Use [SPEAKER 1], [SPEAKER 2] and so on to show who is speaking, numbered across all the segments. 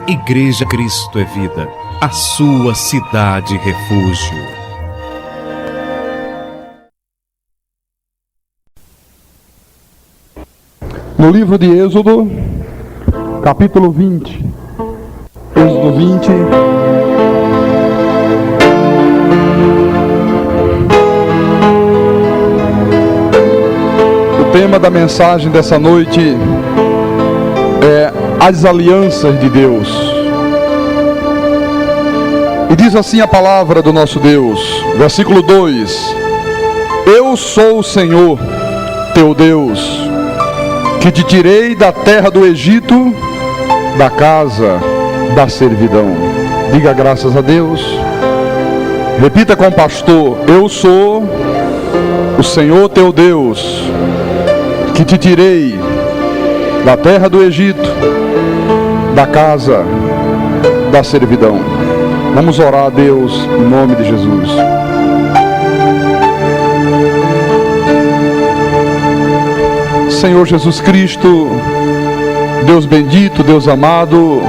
[SPEAKER 1] Igreja Cristo é Vida, a sua cidade refúgio.
[SPEAKER 2] No livro de Êxodo, capítulo 20. Êxodo 20. O tema da mensagem dessa noite é as alianças de Deus. E diz assim a palavra do nosso Deus, versículo 2: Eu sou o Senhor, teu Deus, que te tirei da terra do Egito, da casa da servidão. Diga graças a Deus. Repita com o pastor: Eu sou o Senhor teu Deus, que te tirei da terra do Egito, da casa da servidão. Vamos orar a Deus em nome de Jesus. Senhor Jesus Cristo, Deus bendito, Deus amado,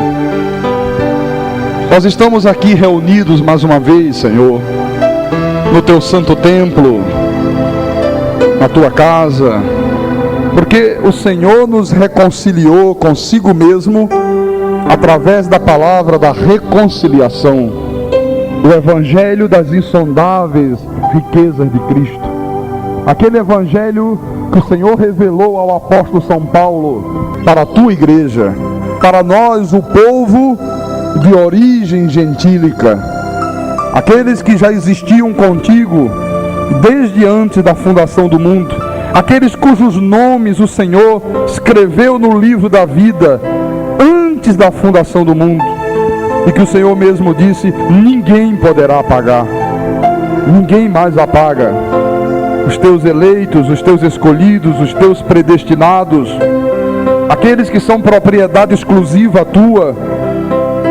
[SPEAKER 2] nós estamos aqui reunidos mais uma vez, Senhor, no teu santo templo, na tua casa, porque o Senhor nos reconciliou consigo mesmo através da palavra da reconciliação, o evangelho das insondáveis riquezas de Cristo, aquele evangelho que o Senhor revelou ao apóstolo São Paulo para a tua igreja, para nós, o povo de origem gentílica, aqueles que já existiam contigo desde antes da fundação do mundo, aqueles cujos nomes o Senhor escreveu no livro da vida antes da fundação do mundo, e que o Senhor mesmo disse: ninguém poderá apagar, ninguém mais apaga. Os teus eleitos, os teus escolhidos, os teus predestinados, aqueles que são propriedade exclusiva tua,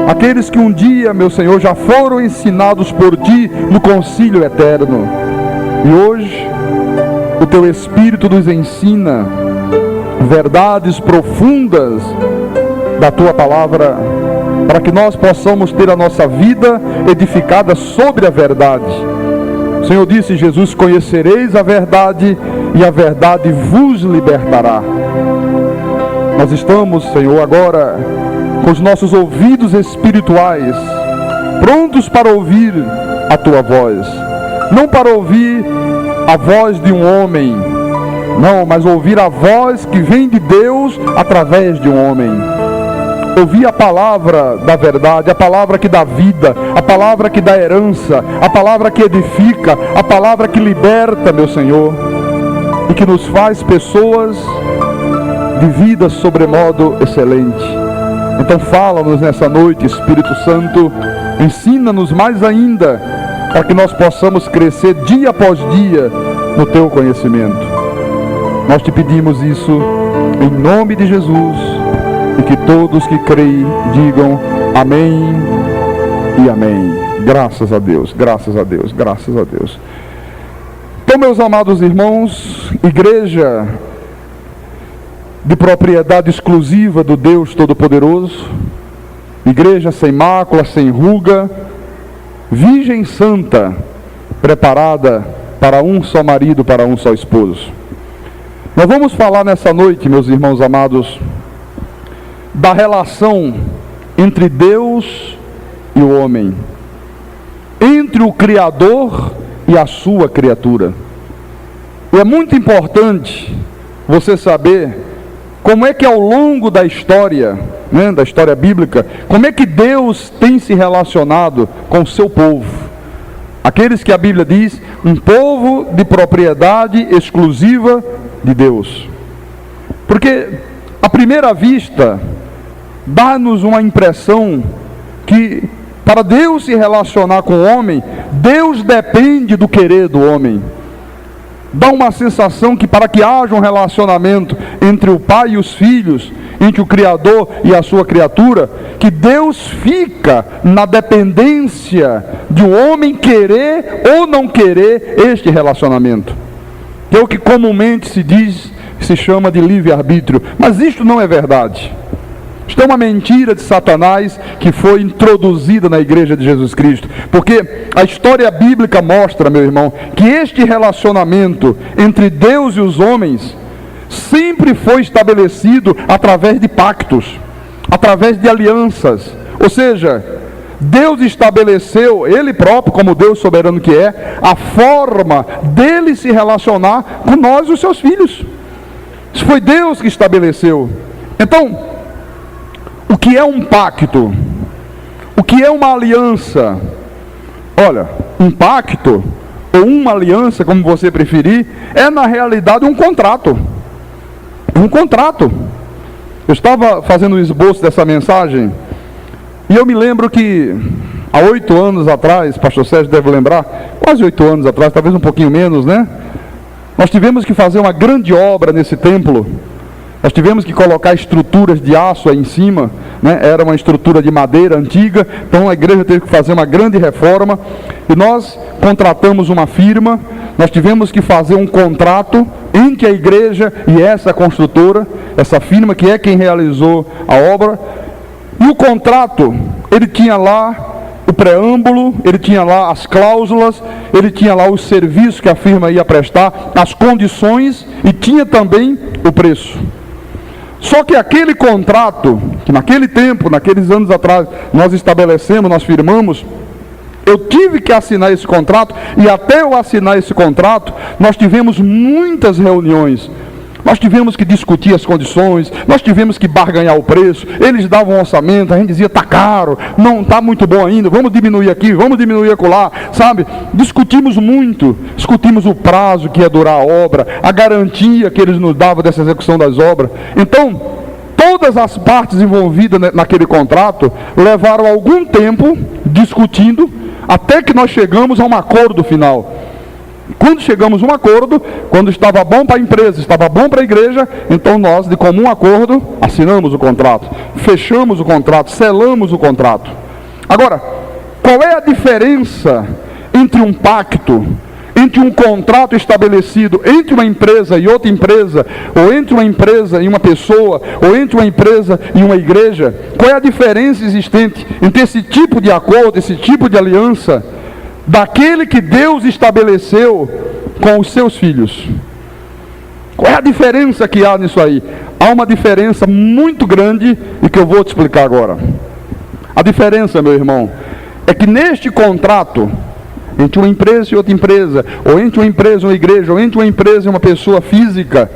[SPEAKER 2] aqueles que um dia, meu Senhor, já foram ensinados por ti no concílio eterno, e hoje o teu Espírito nos ensina verdades profundas da tua palavra, para que nós possamos ter a nossa vida edificada sobre a verdade. O Senhor disse, Jesus: conhecereis a verdade e a verdade vos libertará. Nós estamos, Senhor, agora com os nossos ouvidos espirituais prontos para ouvir a tua voz, não para ouvir a voz de um homem, não, mas ouvir a voz que vem de Deus através de um homem. Ouvir a palavra da verdade, a palavra que dá vida, a palavra que dá herança, a palavra que edifica, a palavra que liberta, meu Senhor, e que nos faz pessoas de vida sobremodo excelente. Então fala-nos nessa noite, Espírito Santo, ensina-nos mais ainda, para que nós possamos crescer dia após dia no teu conhecimento. Nós te pedimos isso em nome de Jesus, e que todos que creem digam amém e amém. Graças a Deus, graças a Deus, graças a Deus. Então, meus amados irmãos, igreja de propriedade exclusiva do Deus Todo-Poderoso, igreja sem mácula, sem ruga, virgem santa, preparada para um só marido, para um só esposo. Nós vamos falar nessa noite, meus irmãos amados, da relação entre Deus e o homem, entre o Criador e a sua criatura. E é muito importante você saber como é que ao longo da história, da história bíblica, como é que Deus tem se relacionado com o seu povo. Aqueles que a Bíblia diz, um povo de propriedade exclusiva de Deus. Porque, à primeira vista, dá-nos uma impressão que, para Deus se relacionar com o homem, Deus depende do querer do homem. Dá uma sensação que, para que haja um relacionamento entre o pai e os filhos, entre o Criador e a sua criatura, que Deus fica na dependência de um homem querer ou não querer este relacionamento, que é o que comumente se diz, se chama de livre-arbítrio. Mas isto não é verdade. Isto é uma mentira de Satanás que foi introduzida na igreja de Jesus Cristo. Porque a história bíblica mostra, meu irmão, que este relacionamento entre Deus e os homens sempre foi estabelecido através de pactos, através de alianças. Ou seja, Deus estabeleceu, Ele próprio, como Deus soberano que é, a forma dele se relacionar com nós, os seus filhos. Isso foi Deus que estabeleceu. Então, o que é um pacto? O que é uma aliança? Olha, um pacto, ou uma aliança, como você preferir, é na realidade um contrato. Um contrato. Eu estava fazendo um esboço dessa mensagem, e eu me lembro que há 8 anos atrás, pastor Sérgio deve lembrar, quase 8 anos atrás, talvez um pouquinho menos, né? Nós tivemos que fazer uma grande obra nesse templo. Nós tivemos que colocar estruturas de aço aí em cima, né? Era uma estrutura de madeira antiga, então a igreja teve que fazer uma grande reforma, e nós contratamos uma firma. Nós tivemos que fazer um contrato entre a igreja e essa construtora, essa firma que é quem realizou a obra. E o contrato, ele tinha lá o preâmbulo, ele tinha lá as cláusulas, ele tinha lá os serviços que a firma ia prestar, as condições, e tinha também o preço. Só que aquele contrato, que naquele tempo, naqueles anos atrás, nós estabelecemos, nós firmamos, eu tive que assinar esse contrato, e até eu assinar esse contrato, nós tivemos muitas reuniões. Nós tivemos que discutir as condições, nós tivemos que barganhar o preço, eles davam um orçamento, a gente dizia, está caro, não está muito bom ainda, vamos diminuir aqui, vamos diminuir acolá, sabe? Discutimos muito, discutimos o prazo que ia durar a obra, a garantia que eles nos davam dessa execução das obras. Então, todas as partes envolvidas naquele contrato levaram algum tempo discutindo, até que nós chegamos a um acordo final. Quando chegamos a um acordo, quando estava bom para a empresa, estava bom para a igreja, então nós, de comum acordo, assinamos o contrato, fechamos o contrato, selamos o contrato. Agora, qual é a diferença entre um pacto, entre um contrato estabelecido entre uma empresa e outra empresa, ou entre uma empresa e uma pessoa, ou entre uma empresa e uma igreja? Qual é a diferença existente entre esse tipo de acordo, esse tipo de aliança, daquele que Deus estabeleceu com os seus filhos? Qual é a diferença que há nisso aí? Há uma diferença muito grande e que eu vou te explicar agora. A diferença, meu irmão, é que neste contrato, entre uma empresa e outra empresa, ou entre uma empresa e uma igreja, ou entre uma empresa e uma pessoa física,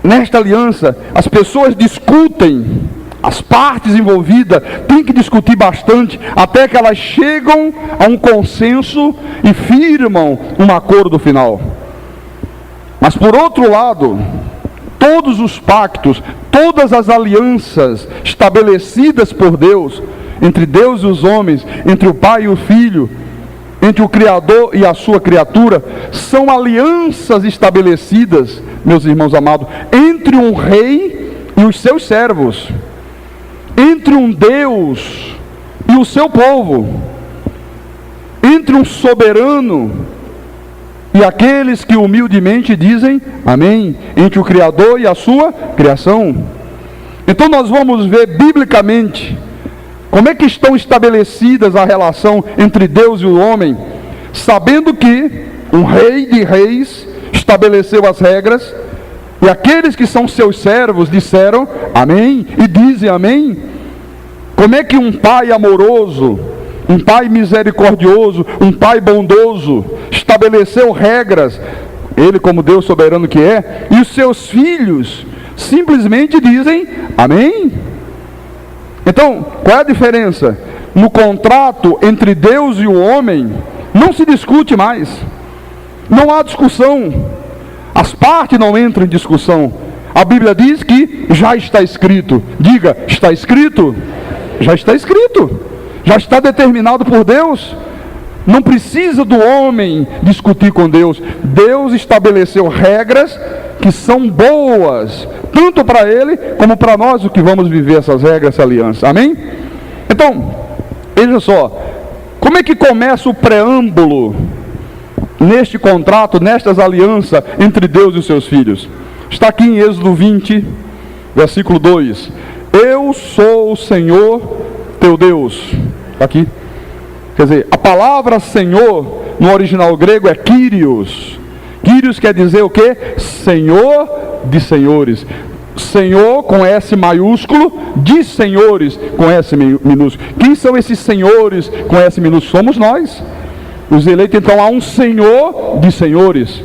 [SPEAKER 2] nesta aliança, as pessoas discutem, as partes envolvidas têm que discutir bastante, até que elas chegam a um consenso e firmam um acordo final. Mas por outro lado, todos os pactos, todas as alianças estabelecidas por Deus, entre Deus e os homens, entre o Pai e o Filho, entre o Criador e a sua criatura, são alianças estabelecidas, meus irmãos amados, entre um rei e os seus servos, entre um Deus e o seu povo, entre um soberano e aqueles que humildemente dizem amém, entre o Criador e a sua criação. Então nós vamos ver biblicamente como é que estão estabelecidas a relação entre Deus e o homem, sabendo que um rei de reis estabeleceu as regras, e aqueles que são seus servos disseram amém, e dizem amém. Como é que um pai amoroso, um pai misericordioso, um pai bondoso, estabeleceu regras, ele como Deus soberano que é, e os seus filhos simplesmente dizem amém? Então, qual é a diferença? No contrato entre Deus e o homem, não se discute mais, não há discussão, as partes não entram em discussão. A Bíblia diz que já está escrito. Diga, está escrito? Já está escrito, já está determinado por Deus. Não precisa do homem discutir com Deus. Deus estabeleceu regras que são boas, tanto para ele como para nós, o que vamos viver essas regras, essa aliança. Amém? Então, veja só, como é que começa o preâmbulo neste contrato, nestas alianças entre Deus e os seus filhos? Está aqui em Êxodo 20, versículo 2. Eu sou o Senhor teu Deus. Aqui. Quer dizer, a palavra Senhor no original grego é Kyrios. Kyrios quer dizer o quê? Senhor de senhores. Senhor com S maiúsculo, de senhores com S minúsculo. Quem são esses senhores com S minúsculo? Somos nós, os eleitos. Então há um Senhor de senhores.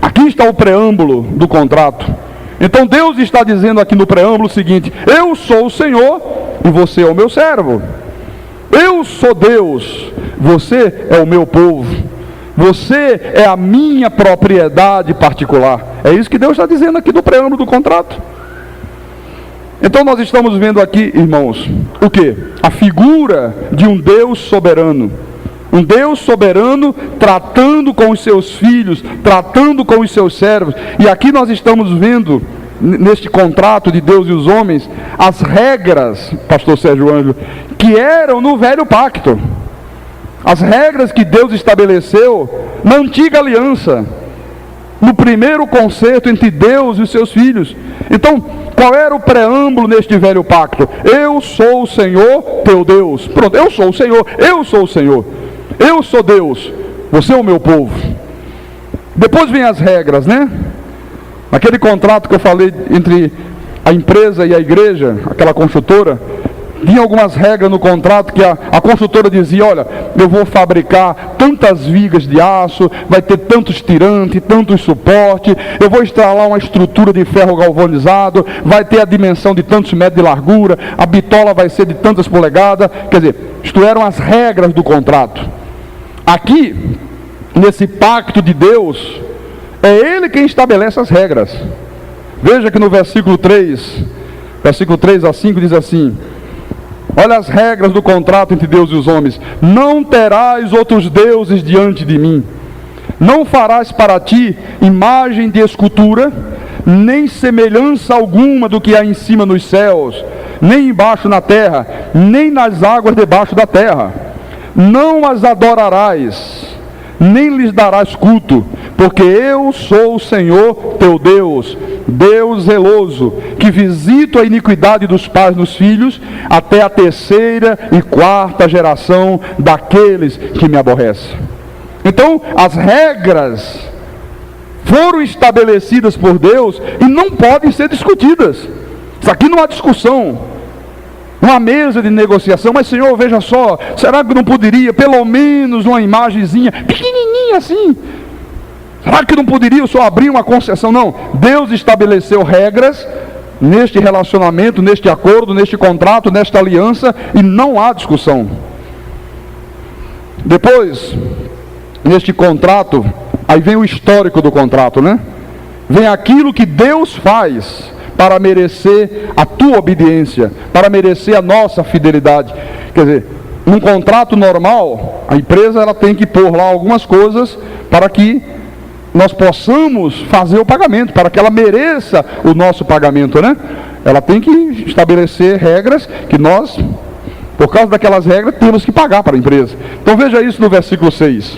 [SPEAKER 2] Aqui está o preâmbulo do contrato. Então Deus está dizendo aqui no preâmbulo o seguinte: eu sou o Senhor e você é o meu servo. Eu sou Deus, você é o meu povo, você é a minha propriedade particular. É isso que Deus está dizendo aqui no preâmbulo do contrato. Então nós estamos vendo aqui, irmãos, o que? A figura de um Deus soberano. Um Deus soberano tratando com os seus filhos, tratando com os seus servos. E aqui nós estamos vendo, neste contrato de Deus e os homens, as regras, pastor Sérgio Ângelo, que eram no velho pacto. As regras que Deus estabeleceu na antiga aliança, no primeiro concerto entre Deus e os seus filhos. Então, qual era o preâmbulo neste velho pacto? Eu sou o Senhor teu Deus. Pronto, eu sou o Senhor, eu sou o Senhor. Eu sou Deus, você é o meu povo. Depois vem as regras, né? Aquele contrato que eu falei entre a empresa e a igreja, aquela construtora, tinha algumas regras no contrato que a construtora dizia: olha, eu vou fabricar tantas vigas de aço, vai ter tantos tirantes, tantos suportes, eu vou instalar uma estrutura de ferro galvanizado, vai ter a dimensão de tantos metros de largura, a bitola vai ser de tantas polegadas. Quer dizer, isto eram as regras do contrato. Aqui, nesse pacto de Deus, é Ele quem estabelece as regras. Veja que no versículo 3 a 5 diz assim: olha as regras do contrato entre Deus e os homens. Não terás outros deuses diante de mim. Não farás para ti imagem de escultura, nem semelhança alguma do que há em cima nos céus, nem embaixo na terra, nem nas águas debaixo da terra. Não as adorarás, nem lhes darás culto, porque eu sou o Senhor teu Deus, Deus zeloso, que visito a iniquidade dos pais nos filhos, até a 3ª e 4ª geração daqueles que me aborrecem. Então, as regras foram estabelecidas por Deus e não podem ser discutidas. Isso aqui não há discussão. Uma mesa de negociação: mas Senhor, veja só, será que não poderia pelo menos uma imagenzinha pequenininha assim? Será que não poderia o Senhor abrir uma concessão? Não, Deus estabeleceu regras neste relacionamento, neste acordo, neste contrato, nesta aliança, e não há discussão. Depois, neste contrato, aí vem o histórico do contrato, né? Vem aquilo que Deus faz para merecer a tua obediência, para merecer a nossa fidelidade. Quer dizer, num contrato normal, a empresa ela tem que pôr lá algumas coisas para que nós possamos fazer o pagamento, para que ela mereça o nosso pagamento, né? Ela tem que estabelecer regras que nós, por causa daquelas regras, temos que pagar para a empresa. Então veja isso no versículo 6.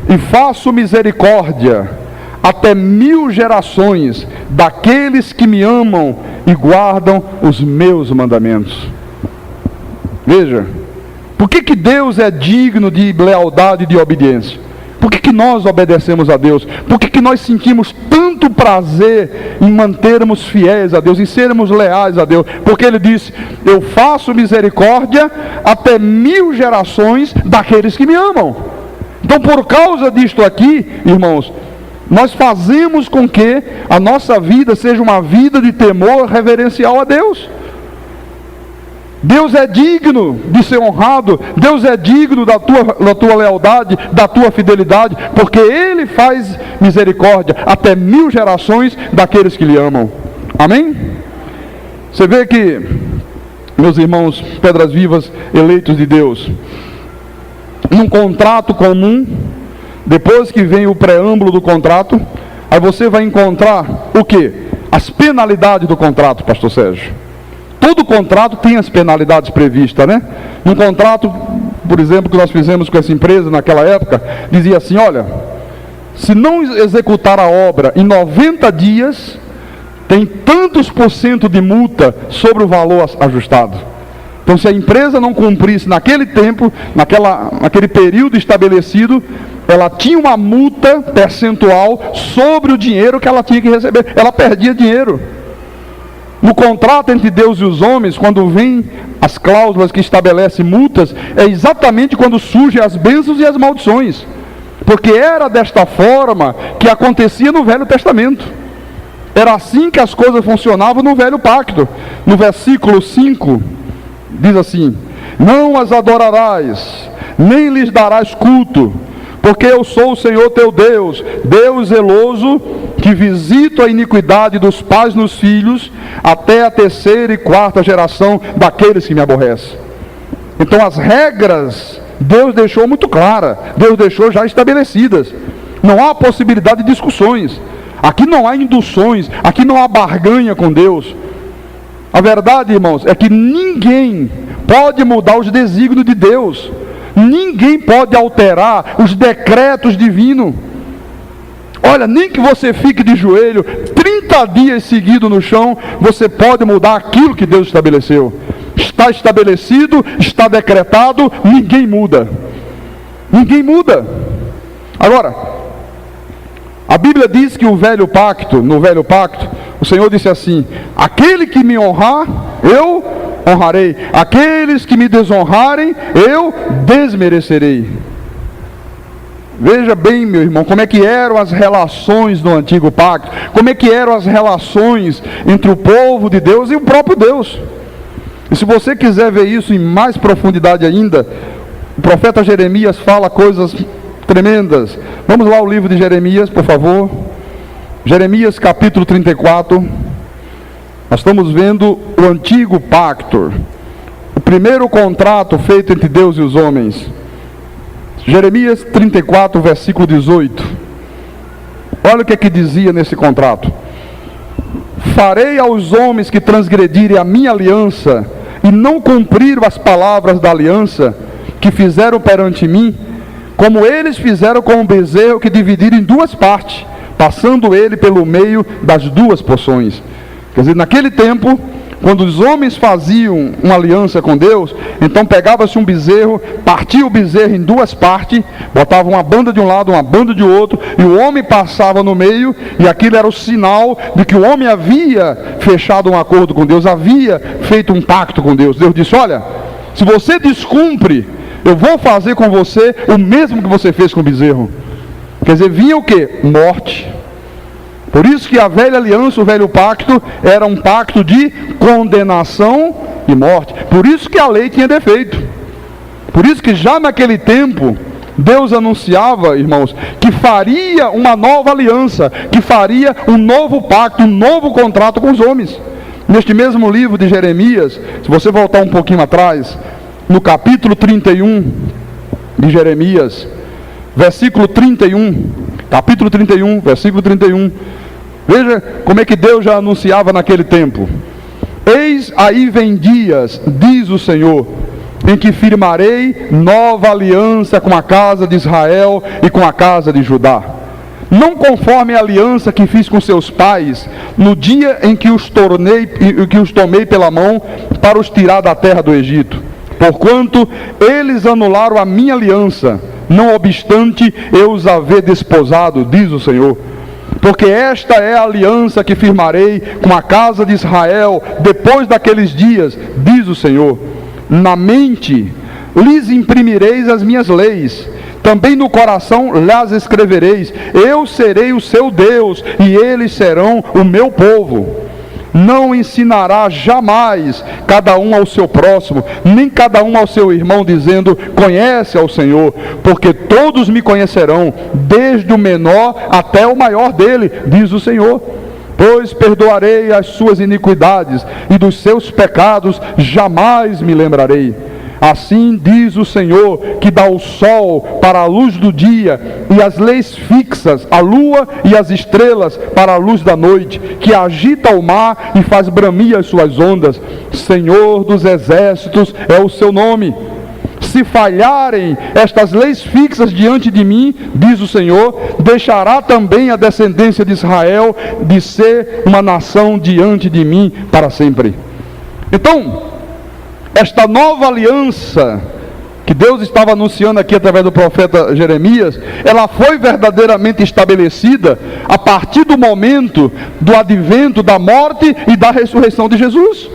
[SPEAKER 2] E faço misericórdia até 1000 gerações daqueles que me amam e guardam os meus mandamentos. Veja, por que Deus é digno de lealdade e de obediência? Por que nós obedecemos a Deus? Por que nós sentimos tanto prazer em mantermos fiéis a Deus, em sermos leais a Deus? Porque Ele disse: eu faço misericórdia até 1000 gerações daqueles que me amam. Então, por causa disto aqui, irmãos, nós fazemos com que a nossa vida seja uma vida de temor reverencial a Deus. Deus é digno de ser honrado, Deus é digno da tua lealdade, da tua fidelidade, porque Ele faz misericórdia até 1000 gerações daqueles que lhe amam. Amém? Você vê que, meus irmãos, pedras vivas, eleitos de Deus, num contrato comum, depois que vem o preâmbulo do contrato, aí você vai encontrar o que? As penalidades do contrato, pastor Sérgio. Todo contrato tem as penalidades previstas, né? No contrato, por exemplo, que nós fizemos com essa empresa naquela época, dizia assim: olha, se não executar a obra em 90 dias, tem tantos por cento de multa sobre o valor ajustado. Então, se a empresa não cumprisse naquele tempo, naquele período estabelecido, ela tinha uma multa percentual sobre o dinheiro que ela tinha que receber. Ela perdia dinheiro. No contrato entre Deus e os homens, quando vem as cláusulas que estabelecem multas, é exatamente quando surgem as bênçãos e as maldições. Porque era desta forma que acontecia no Velho Testamento. Era assim que as coisas funcionavam no Velho Pacto. No versículo 5, diz assim: não as adorarás, nem lhes darás culto, porque eu sou o Senhor teu Deus, Deus zeloso, que visito a iniquidade dos pais nos filhos, até a terceira e quarta geração daqueles que me aborrecem. Então as regras Deus deixou muito claras, Deus deixou já estabelecidas. Não há possibilidade de discussões. Aqui não há induções, aqui não há barganha com Deus. A verdade, irmãos, é que ninguém pode mudar os desígnios de Deus. Ninguém pode alterar os decretos divinos. Olha, nem que você fique de joelho 30 dias seguidos no chão, você pode mudar aquilo que Deus estabeleceu. Está estabelecido, está decretado, ninguém muda. Ninguém muda. Agora, a Bíblia diz que no Velho Pacto, o Senhor disse assim: aquele que me honrar, eu honrarei. Aqueles que me desonrarem, eu desmerecerei. Veja bem, meu irmão, como é que eram as relações no Antigo Pacto, como é que eram as relações entre o povo de Deus e o próprio Deus. E se você quiser ver isso em mais profundidade ainda, o profeta Jeremias fala coisas tremendas. Vamos lá ao livro de Jeremias, por favor. Jeremias capítulo 34. Nós estamos vendo o Antigo Pacto, o primeiro contrato feito entre Deus e os homens. Jeremias 34, versículo 18. Olha o que é que dizia nesse contrato: farei aos homens que transgredirem a minha aliança e não cumpriram as palavras da aliança que fizeram perante mim, como eles fizeram com o bezerro que dividiram em duas partes, passando ele pelo meio das duas porções. Quer dizer, naquele tempo, quando os homens faziam uma aliança com Deus, então pegava-se um bezerro, partia o bezerro em duas partes, botava uma banda de um lado, uma banda de outro, e o homem passava no meio, e aquilo era o sinal de que o homem havia fechado um acordo com Deus, havia feito um pacto com Deus. Deus disse: olha, se você descumpre, eu vou fazer com você o mesmo que você fez com o bezerro. Quer dizer, vinha o quê? Morte. Por isso que a velha aliança, o velho pacto, era um pacto de condenação e morte. Por isso que a lei tinha defeito. Por isso que já naquele tempo, Deus anunciava, irmãos, que faria uma nova aliança, que faria um novo pacto, um novo contrato com os homens. Neste mesmo livro de Jeremias, se você voltar um pouquinho atrás, no capítulo 31 de Jeremias, versículo 31, capítulo 31, versículo 31, veja como é que Deus já anunciava naquele tempo: eis aí vem dias, diz o Senhor, em que firmarei nova aliança com a casa de Israel e com a casa de Judá, não conforme a aliança que fiz com seus pais, no dia em que os tomei pela mão para os tirar da terra do Egito, porquanto eles anularam a minha aliança, não obstante eu os haver desposado, diz o Senhor. Porque esta é a aliança que firmarei com a casa de Israel depois daqueles dias, diz o Senhor. Na mente lhes imprimireis as minhas leis, também no coração las escrevereis. Eu serei o seu Deus e eles serão o meu povo. Não ensinará jamais cada um ao seu próximo, nem cada um ao seu irmão, dizendo: conhece ao Senhor, porque todos me conhecerão, desde o menor até o maior dele, diz o Senhor. Pois perdoarei as suas iniquidades, e dos seus pecados jamais me lembrarei. Assim diz o Senhor, que dá o sol para a luz do dia, e as leis fixas, a lua e as estrelas para a luz da noite, que agita o mar e faz bramir as suas ondas. Senhor dos exércitos é o seu nome. se falharem estas leis fixas diante de mim, diz o Senhor, deixará também a descendência de Israel de ser uma nação diante de mim para sempre. Então, esta nova aliança que Deus estava anunciando aqui através do profeta Jeremias, ela foi verdadeiramente estabelecida a partir do momento do advento da morte e da ressurreição de Jesus.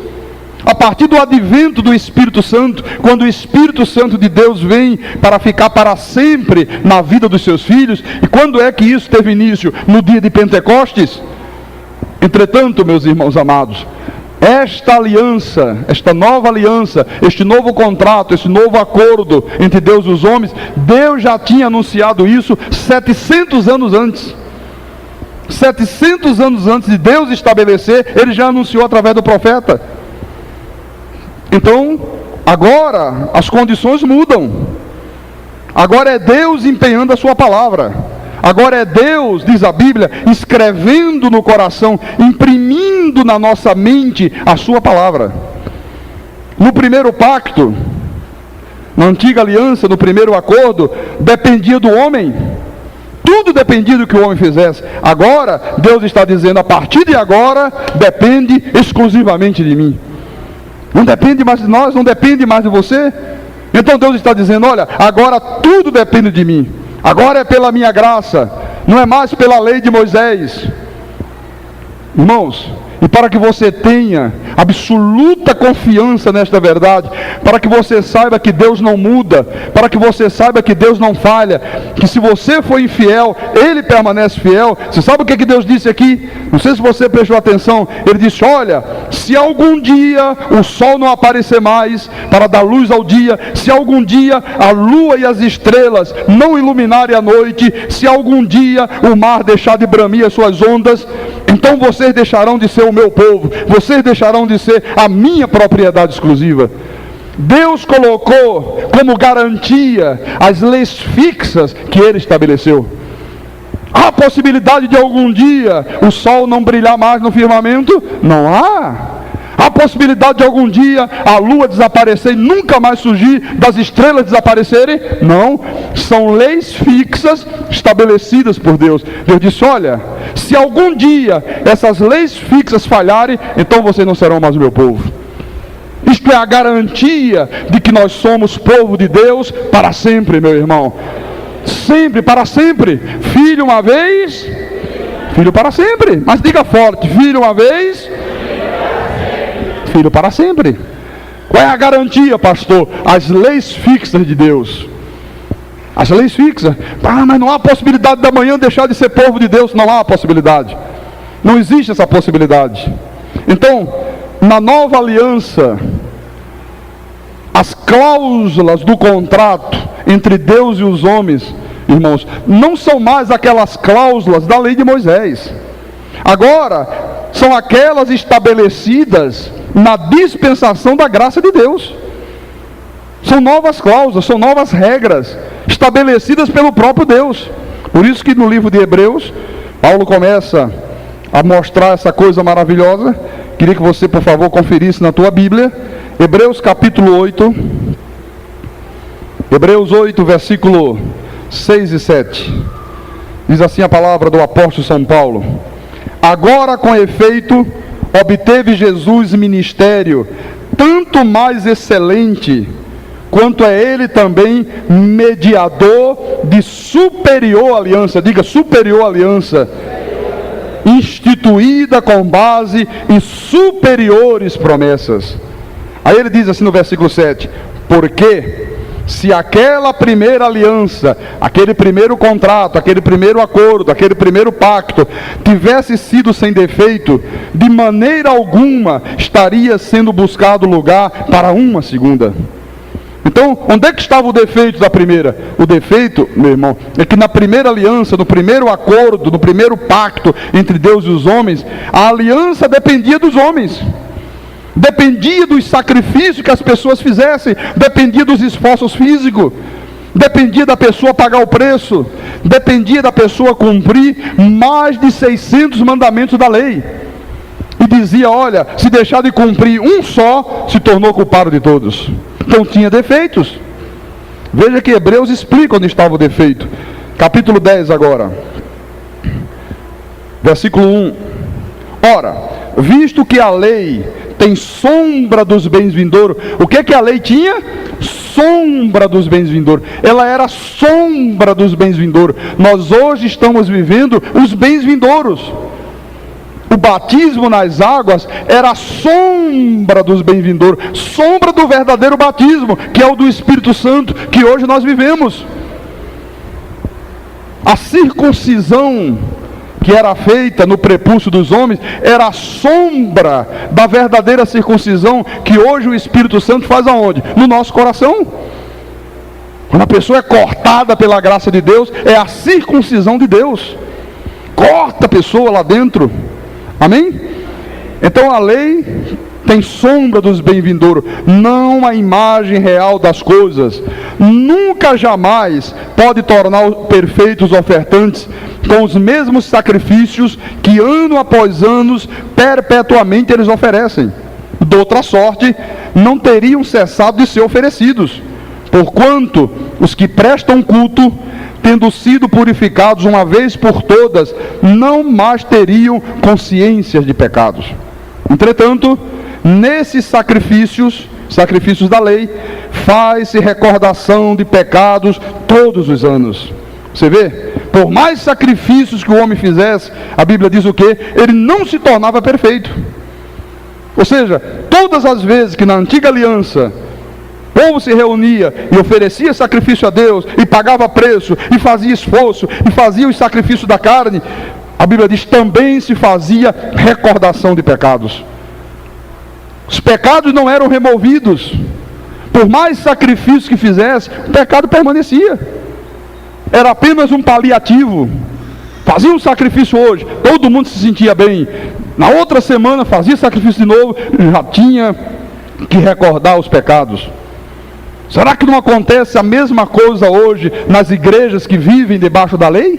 [SPEAKER 2] A partir do advento do Espírito Santo, quando o Espírito Santo de Deus vem para ficar para sempre na vida dos seus filhos. E quando é que isso teve início? No dia de Pentecostes. Entretanto, meus irmãos amados, esta aliança, esta nova aliança, este novo contrato, este novo acordo entre Deus e os homens, Deus já tinha anunciado isso 700 anos antes. 700 anos antes de Deus estabelecer, Ele já anunciou através do profeta. Então, agora as condições mudam. Agora é Deus empenhando a sua palavra. Agora é Deus, diz a Bíblia, escrevendo no coração, imprimindo na nossa mente a sua palavra. No primeiro pacto, na antiga aliança, no primeiro acordo, dependia do homem. Tudo dependia do que o homem fizesse. Agora, Deus está dizendo, a partir de agora, depende exclusivamente de mim. Não depende mais de nós, não depende mais de você. Então Deus está dizendo, olha, agora tudo depende de mim. Agora é pela minha graça, não é mais pela lei de Moisés. Irmãos, e para que você tenha absoluta confiança nesta verdade, para que você saiba que Deus não muda, para que você saiba que Deus não falha, que se você for infiel, Ele permanece fiel. Você sabe o que Deus disse aqui? Não sei se você prestou atenção. Ele disse, olha, se algum dia o sol não aparecer mais para dar luz ao dia, se algum dia a lua e as estrelas não iluminarem a noite, se algum dia o mar deixar de bramir as suas ondas, então vocês deixarão de ser o meu povo, vocês deixarão de ser a minha propriedade exclusiva. Deus colocou como garantia as leis fixas que Ele estabeleceu. Há a possibilidade de algum dia o sol não brilhar mais no firmamento? Não há. Há a possibilidade de algum dia a lua desaparecer e nunca mais surgir, das estrelas desaparecerem? Não. São leis fixas estabelecidas por Deus. Deus disse, olha, se algum dia essas leis fixas falharem, então vocês não serão mais o meu povo. Isto é a garantia de que nós somos povo de Deus para sempre, meu irmão. Sempre, para sempre. Filho uma vez, filho para sempre. Mas diga forte, filho uma vez, filho para sempre. Qual é a garantia, pastor? As leis fixas de Deus. As leis fixas. Mas não há possibilidade de amanhã deixar de ser povo de Deus. Não há possibilidade. Não existe essa possibilidade. Então, na nova aliança, as cláusulas do contrato entre Deus e os homens, irmãos, não são mais aquelas cláusulas da lei de Moisés. Agora, são aquelas estabelecidas na dispensação da graça de Deus. São novas cláusulas, são novas regras estabelecidas pelo próprio Deus. Por isso que no livro de Hebreus, Paulo começa a mostrar essa coisa maravilhosa. Queria que você, por favor, conferisse na tua Bíblia, Hebreus capítulo 8, Hebreus 8, versículo 6 e 7. Diz assim a palavra do apóstolo São Paulo: agora, com efeito, obteve Jesus ministério tanto mais excelente, quanto é ele também mediador de superior aliança. Diga, superior aliança, instituída com base em superiores promessas. Aí ele diz assim no versículo 7: porque se aquela primeira aliança, aquele primeiro contrato, aquele primeiro acordo, aquele primeiro pacto tivesse sido sem defeito, de maneira alguma estaria sendo buscado lugar para uma segunda. Então, onde é que estava o defeito da primeira? O defeito, meu irmão, é que na primeira aliança, no primeiro acordo, no primeiro pacto entre Deus e os homens, a aliança dependia dos homens. Dependia dos sacrifícios que as pessoas fizessem, dependia dos esforços físicos, dependia da pessoa pagar o preço, dependia da pessoa cumprir mais de 600 mandamentos da lei. E dizia, olha, se deixar de cumprir um só, se tornou culpado de todos. Então tinha defeitos. Veja que Hebreus explica onde estava o defeito. Capítulo 10 agora. Versículo 1. Ora, visto que a lei tem sombra dos bens vindouros. O que é que a lei tinha? Sombra dos bens vindouros. Ela era sombra dos bens vindouros. Nós hoje estamos vivendo os bens vindouros. O batismo nas águas era a sombra dos bens vindouros, sombra do verdadeiro batismo, que é o do Espírito Santo, que hoje nós vivemos. A circuncisão que era feita no prepúcio dos homens era a sombra da verdadeira circuncisão que hoje o Espírito Santo faz aonde? No nosso coração. Quando a pessoa é cortada pela graça de Deus, é a circuncisão de Deus. Corta a pessoa lá dentro. Amém? Então a lei tem sombra dos bens vindouros, não a imagem real das coisas. Nunca jamais pode tornar perfeitos os ofertantes com os mesmos sacrifícios que ano após ano perpetuamente eles oferecem. De outra sorte, não teriam cessado de ser oferecidos, porquanto os que prestam culto, tendo sido purificados uma vez por todas, não mais teriam consciências de pecados. Entretanto, nesses sacrifícios da lei, faz-se recordação de pecados todos os anos. Você vê? Por mais sacrifícios que o homem fizesse, a Bíblia diz o quê? Ele não se tornava perfeito. Ou seja, todas as vezes que na antiga aliança o povo se reunia e oferecia sacrifício a Deus, e pagava preço, e fazia esforço, e fazia os sacrifícios da carne, a Bíblia diz, também se fazia recordação de pecados. Os pecados não eram removidos. Por mais sacrifício que fizesse, o pecado permanecia. Era apenas um paliativo. Fazia um sacrifício hoje, todo mundo se sentia bem. Na outra semana fazia sacrifício de novo, já tinha que recordar os pecados. Será que não acontece a mesma coisa hoje nas igrejas que vivem debaixo da lei?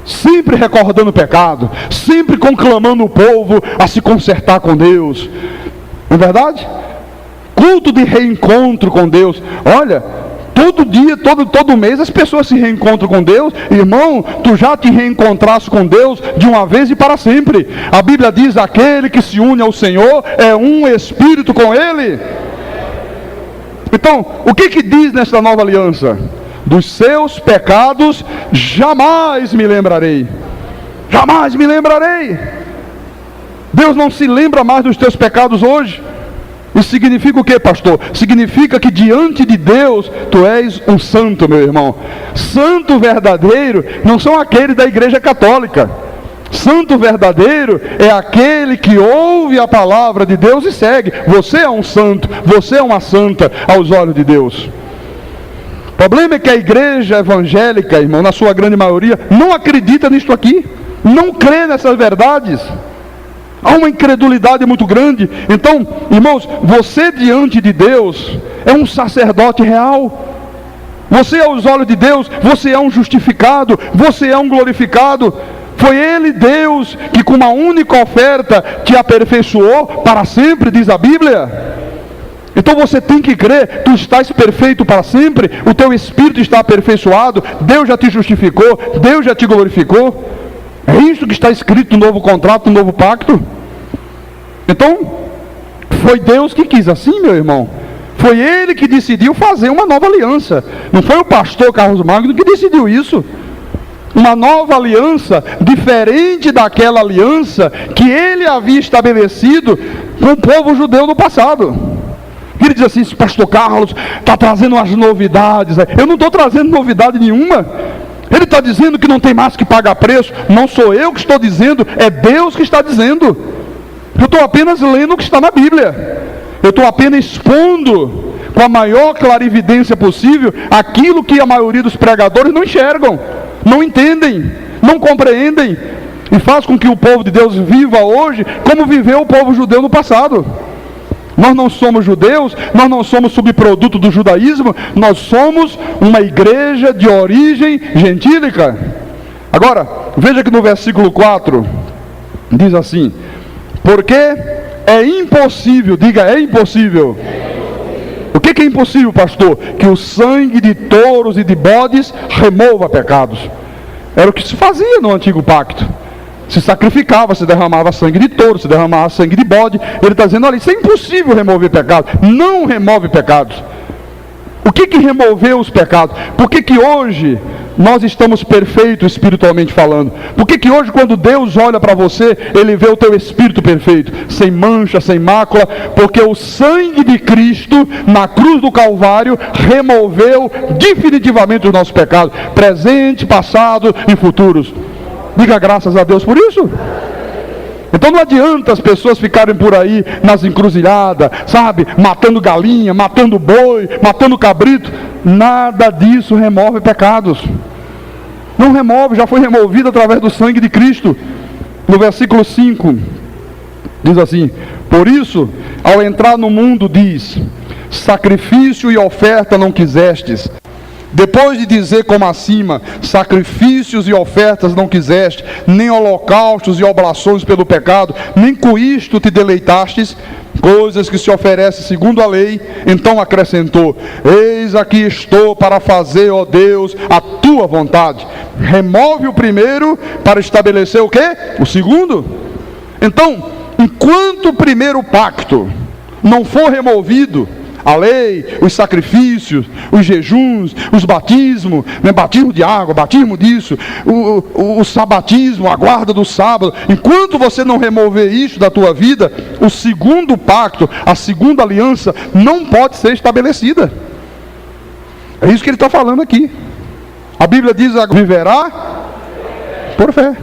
[SPEAKER 2] Sempre recordando o pecado, sempre conclamando o povo a se consertar com Deus. Não é verdade? Culto de reencontro com Deus. Olha, todo dia, todo mês as pessoas se reencontram com Deus. Irmão, tu já te reencontraste com Deus de uma vez e para sempre. A Bíblia diz, aquele que se une ao Senhor é um espírito com Ele. Então, o que diz nesta nova aliança? Dos seus pecados jamais me lembrarei. Jamais me lembrarei. Deus não se lembra mais dos teus pecados hoje. Isso significa o que, pastor? Significa que diante de Deus tu és um santo, meu irmão. Santo verdadeiro não são aqueles da igreja católica. Santo verdadeiro é aquele que ouve a palavra de Deus e segue. Você é um santo, você é uma santa aos olhos de Deus. O problema é que a igreja evangélica, irmão, na sua grande maioria, não acredita nisto aqui, não crê nessas verdades. Há uma incredulidade muito grande. Então, irmãos, você diante de Deus é um sacerdote real. Você aos olhos de Deus, você é um justificado, você é um glorificado. Foi Ele, Deus, que com uma única oferta te aperfeiçoou para sempre, diz a Bíblia. Então você tem que crer, tu estás perfeito para sempre, o teu espírito está aperfeiçoado, Deus já te justificou, Deus já te glorificou. É isso que está escrito no novo contrato, no novo pacto. Então, foi Deus que quis assim, meu irmão. Foi Ele que decidiu fazer uma nova aliança. Não foi o pastor Carlos Magno que decidiu isso. Uma nova aliança, diferente daquela aliança que Ele havia estabelecido com o povo judeu no passado. Ele diz assim, pastor Carlos está trazendo umas novidades. Eu não estou trazendo novidade nenhuma. Ele está dizendo que não tem mais que pagar preço. Não sou eu que estou dizendo, é Deus que está dizendo. Eu estou apenas lendo o que está na Bíblia. Eu estou apenas expondo com a maior clarividência possível aquilo que a maioria dos pregadores não enxergam, não entendem, não compreendem, e faz com que o povo de Deus viva hoje como viveu o povo judeu no passado. Nós não somos judeus, nós não somos subproduto do judaísmo, nós somos uma igreja de origem gentílica. Agora, veja que no versículo 4, diz assim, porque é impossível, diga, é impossível, O que é impossível, pastor? Que o sangue de touros e de bodes remova pecados. Era o que se fazia no antigo pacto. Se sacrificava, se derramava sangue de touro, se derramava sangue de bode. Ele está dizendo, olha, isso é impossível remover pecados. Não remove pecados. O que removeu os pecados? Por que hoje nós estamos perfeitos espiritualmente falando? Por que hoje, quando Deus olha para você, Ele vê o teu espírito perfeito, sem mancha, sem mácula? Porque o sangue de Cristo na cruz do Calvário removeu definitivamente os nossos pecados, presente, passado e futuros. Diga graças a Deus por isso. Então não adianta as pessoas ficarem por aí nas encruzilhadas, sabe, matando galinha, matando boi, matando cabrito. Nada disso remove pecados. Não remove, já foi removido através do sangue de Cristo. No versículo 5 diz assim: por isso, ao entrar no mundo, diz: sacrifício e oferta não quisestes. Depois de dizer como acima, sacrifícios e ofertas não quiseste, nem holocaustos e oblações pelo pecado, nem com isto te deleitastes, coisas que se oferecem segundo a lei, então acrescentou: eis aqui estou para fazer, ó Deus, a tua vontade. Remove o primeiro para estabelecer o quê? O segundo. Então, enquanto o primeiro pacto não for removido, a lei, os sacrifícios, os jejuns, os batismos, né? Batismo de água, batismo disso, o sabatismo, a guarda do sábado. Enquanto você não remover isso da tua vida, o segundo pacto, a segunda aliança, não pode ser estabelecida. É isso que ele está falando aqui. A Bíblia diz: viverá por fé.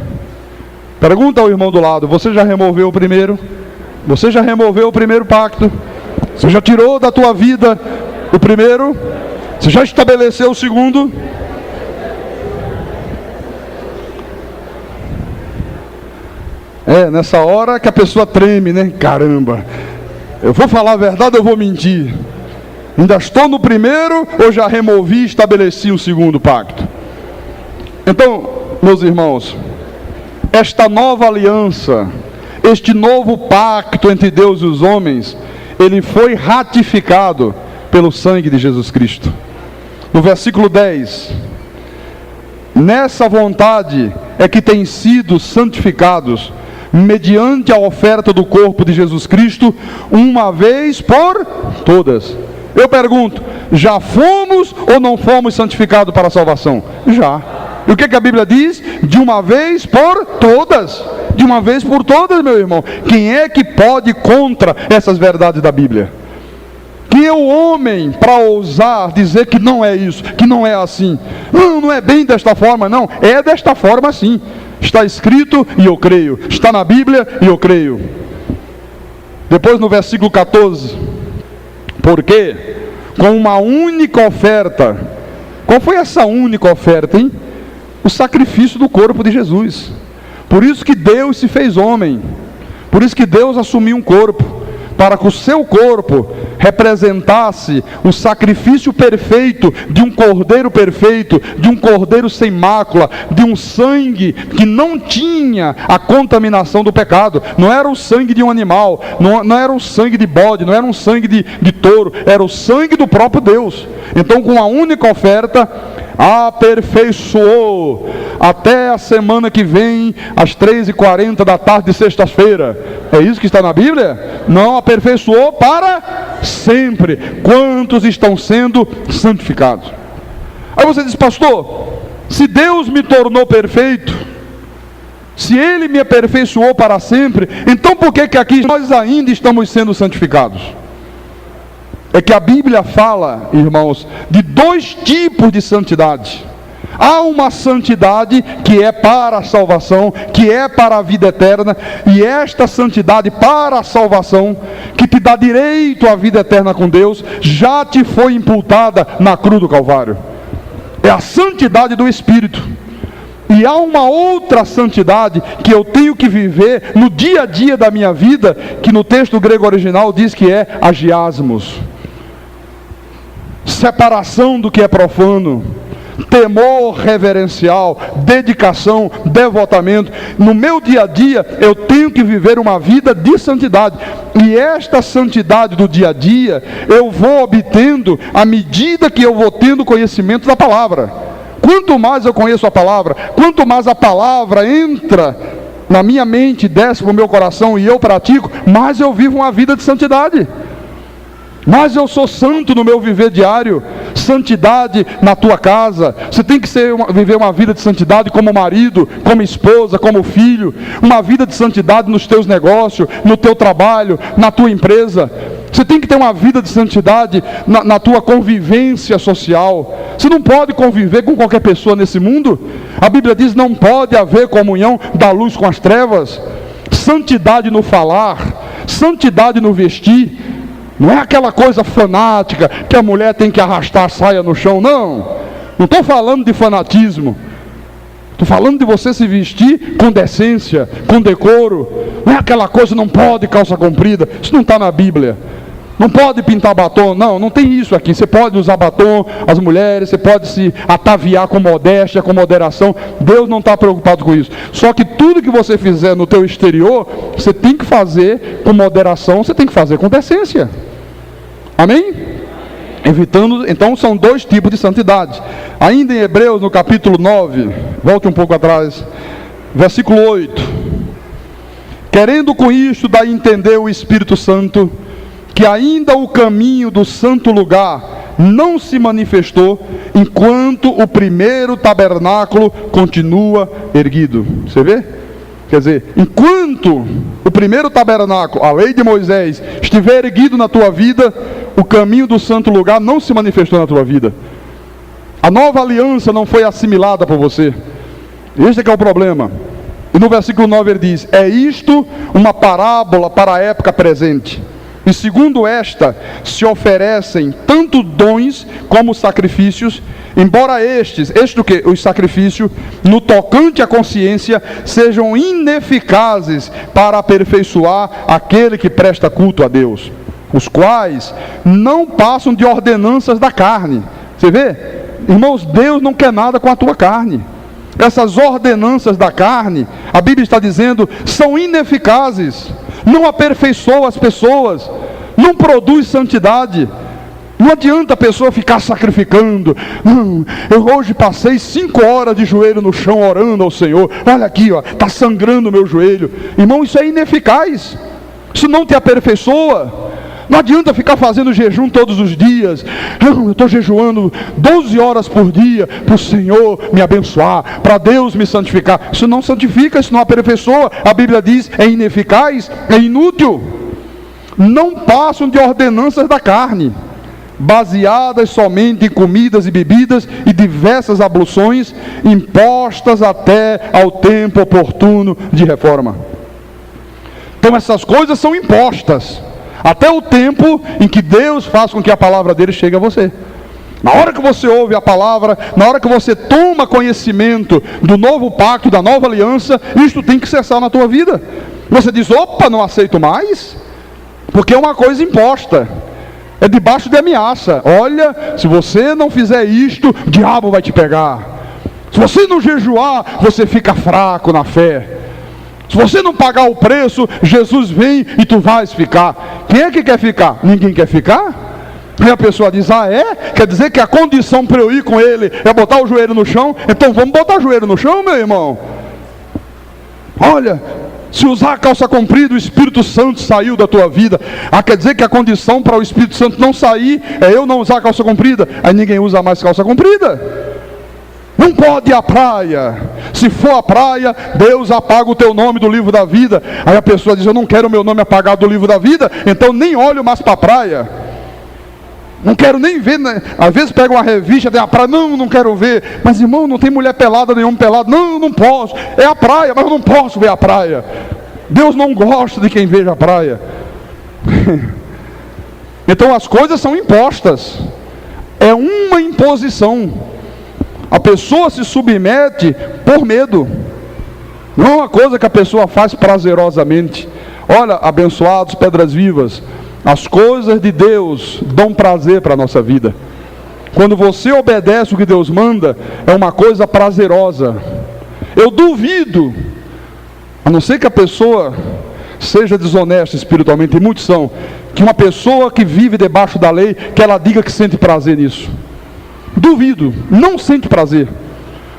[SPEAKER 2] Pergunta ao irmão do lado: você já removeu o primeiro? Você já removeu o primeiro pacto? Você já tirou da tua vida o primeiro? Você já estabeleceu o segundo? É nessa hora que a pessoa treme, né? Caramba, eu vou falar a verdade ou eu vou mentir? Ainda estou no primeiro ou já removi e estabeleci o segundo pacto? Então, meus irmãos, esta nova aliança, este novo pacto entre Deus e os homens, ele foi ratificado pelo sangue de Jesus Cristo. No versículo 10, nessa vontade é que têm sido santificados, mediante a oferta do corpo de Jesus Cristo, uma vez por todas. Eu pergunto, já fomos ou não fomos santificados para a salvação? Já. E o que a Bíblia diz? De uma vez por todas. De uma vez por todas, meu irmão. Quem é que pode ir contra essas verdades da Bíblia? Quem é o homem para ousar dizer que não é isso, que não é assim? Não é bem desta forma, não. É desta forma sim. Está escrito e eu creio. Está na Bíblia e eu creio. Depois no versículo 14. Porque com uma única oferta. Qual foi essa única oferta, hein? O sacrifício do corpo de Jesus. Por isso que Deus se fez homem. Por isso que Deus assumiu um corpo. Para que o seu corpo representasse o sacrifício perfeito de um cordeiro perfeito, de um cordeiro sem mácula, de um sangue que não tinha a contaminação do pecado. Não era o sangue de um animal, não era o sangue de bode, não era um sangue de touro, era o sangue do próprio Deus. Então, com a única oferta, aperfeiçoou até a semana que vem, às 3h40 da tarde de sexta-feira. É isso que está na Bíblia? Não, aperfeiçoou para sempre. Quantos estão sendo santificados? Aí você diz: pastor, se Deus me tornou perfeito, se Ele me aperfeiçoou para sempre, então por que aqui nós ainda estamos sendo santificados? É que a Bíblia fala, irmãos, de dois tipos de santidade. Há uma santidade que é para a salvação, que é para a vida eterna, e esta santidade para a salvação, que te dá direito à vida eterna com Deus, já te foi imputada na cruz do Calvário. É a santidade do Espírito. E há uma outra santidade que eu tenho que viver no dia a dia da minha vida, que no texto grego original diz que é agiasmos. Separação do que é profano, temor reverencial, dedicação, devotamento. No meu dia a dia, eu tenho que viver uma vida de santidade. E esta santidade do dia a dia, eu vou obtendo à medida que eu vou tendo conhecimento da palavra. Quanto mais eu conheço a palavra, quanto mais a palavra entra na minha mente, desce para o meu coração e eu pratico, mais eu vivo uma vida de santidade. Mas eu sou santo no meu viver diário. Santidade na tua casa. Você tem que viver uma vida de santidade como marido, como esposa, como filho. Uma vida de santidade nos teus negócios, no teu trabalho, na tua empresa. Você tem que ter uma vida de santidade na tua convivência social. Você não pode conviver com qualquer pessoa nesse mundo. A Bíblia diz: não pode haver comunhão da luz com as trevas. Santidade no falar, santidade no vestir. Não é aquela coisa fanática que a mulher tem que arrastar a saia no chão, não. Não estou falando de fanatismo. Estou falando de você se vestir com decência, com decoro. Não é aquela coisa, não pode calça comprida. Isso não está na Bíblia. Não pode pintar batom, não tem isso aqui. Você pode usar batom, as mulheres, você pode se ataviar com modéstia, com moderação. Deus não está preocupado com isso. Só que tudo que você fizer no teu exterior, você tem que fazer com moderação, você tem que fazer com decência. Amém? Evitando, então são dois tipos de santidade. Ainda em Hebreus, no capítulo 9, volte um pouco atrás, versículo 8. Querendo com isto dar a entender o Espírito Santo, que ainda o caminho do santo lugar não se manifestou, enquanto o primeiro tabernáculo continua erguido. Você vê? Quer dizer, enquanto o primeiro tabernáculo, a lei de Moisés, estiver erguido na tua vida, o caminho do santo lugar não se manifestou na tua vida. A nova aliança não foi assimilada por você. Este é que é o problema. E no versículo 9 ele diz: é isto uma parábola para a época presente. E segundo esta, se oferecem tanto dons como sacrifícios, embora estes o que? Os sacrifícios, no tocante à consciência, sejam ineficazes para aperfeiçoar aquele que presta culto a Deus, os quais não passam de ordenanças da carne. Você vê? Irmãos, Deus não quer nada com a tua carne. Essas ordenanças da carne, a Bíblia está dizendo, são ineficazes. Não aperfeiçoa as pessoas, não produz santidade. Não adianta a pessoa ficar sacrificando. Eu hoje passei 5 horas de joelho no chão orando ao Senhor. Olha aqui, está sangrando o meu joelho. Irmão, isso é ineficaz. Isso não te aperfeiçoa. Não adianta ficar fazendo jejum todos os dias. Eu estou jejuando 12 horas por dia para o Senhor me abençoar, para Deus me santificar. Isso não santifica, isso não aperfeiçoa. A Bíblia diz, é ineficaz, é inútil. Não passam de ordenanças da carne, baseadas somente em comidas e bebidas e diversas abluções, impostas até ao tempo oportuno de reforma. Então essas coisas são impostas até o tempo em que Deus faz com que a palavra dele chegue a você. Na hora que você ouve a palavra, na hora que você toma conhecimento do novo pacto, da nova aliança, isto tem que cessar na tua vida. Você diz: opa, não aceito mais, porque é uma coisa imposta, é debaixo de ameaça. Olha, se você não fizer isto, o diabo vai te pegar. Se você não jejuar, você fica fraco na fé. Se você não pagar o preço, Jesus vem e tu vais ficar. Quem é que quer ficar? Ninguém quer ficar? E a pessoa diz: ah, é? Quer dizer que a condição para eu ir com ele é botar o joelho no chão? Então vamos botar o joelho no chão, meu irmão. Olha, se usar a calça comprida, o Espírito Santo saiu da tua vida. Ah, quer dizer que a condição para o Espírito Santo não sair é eu não usar a calça comprida? Aí ninguém usa mais calça comprida. Não pode ir à praia. Se for à praia, Deus apaga o teu nome do livro da vida. Aí a pessoa diz: eu não quero o meu nome apagado do livro da vida, então nem olho mais para a praia. Não quero nem ver, né? Às vezes pega uma revista, tem a praia, não quero ver. Mas irmão, não tem mulher pelada, nenhum pelado. Não posso, é a praia, mas eu não posso ver a praia. Deus não gosta de quem veja a praia. Então as coisas são impostas. É uma imposição. A pessoa se submete por medo. Não é uma coisa que a pessoa faz prazerosamente. Olha, abençoados, pedras vivas, as coisas de Deus dão prazer para a nossa vida. quando você obedece o que Deus manda, é uma coisa prazerosa. Eu duvido, a não ser que a pessoa seja desonesta espiritualmente, e muitos são, que uma pessoa que vive debaixo da lei, que ela diga que sente prazer nisso. Duvido, não sente prazer.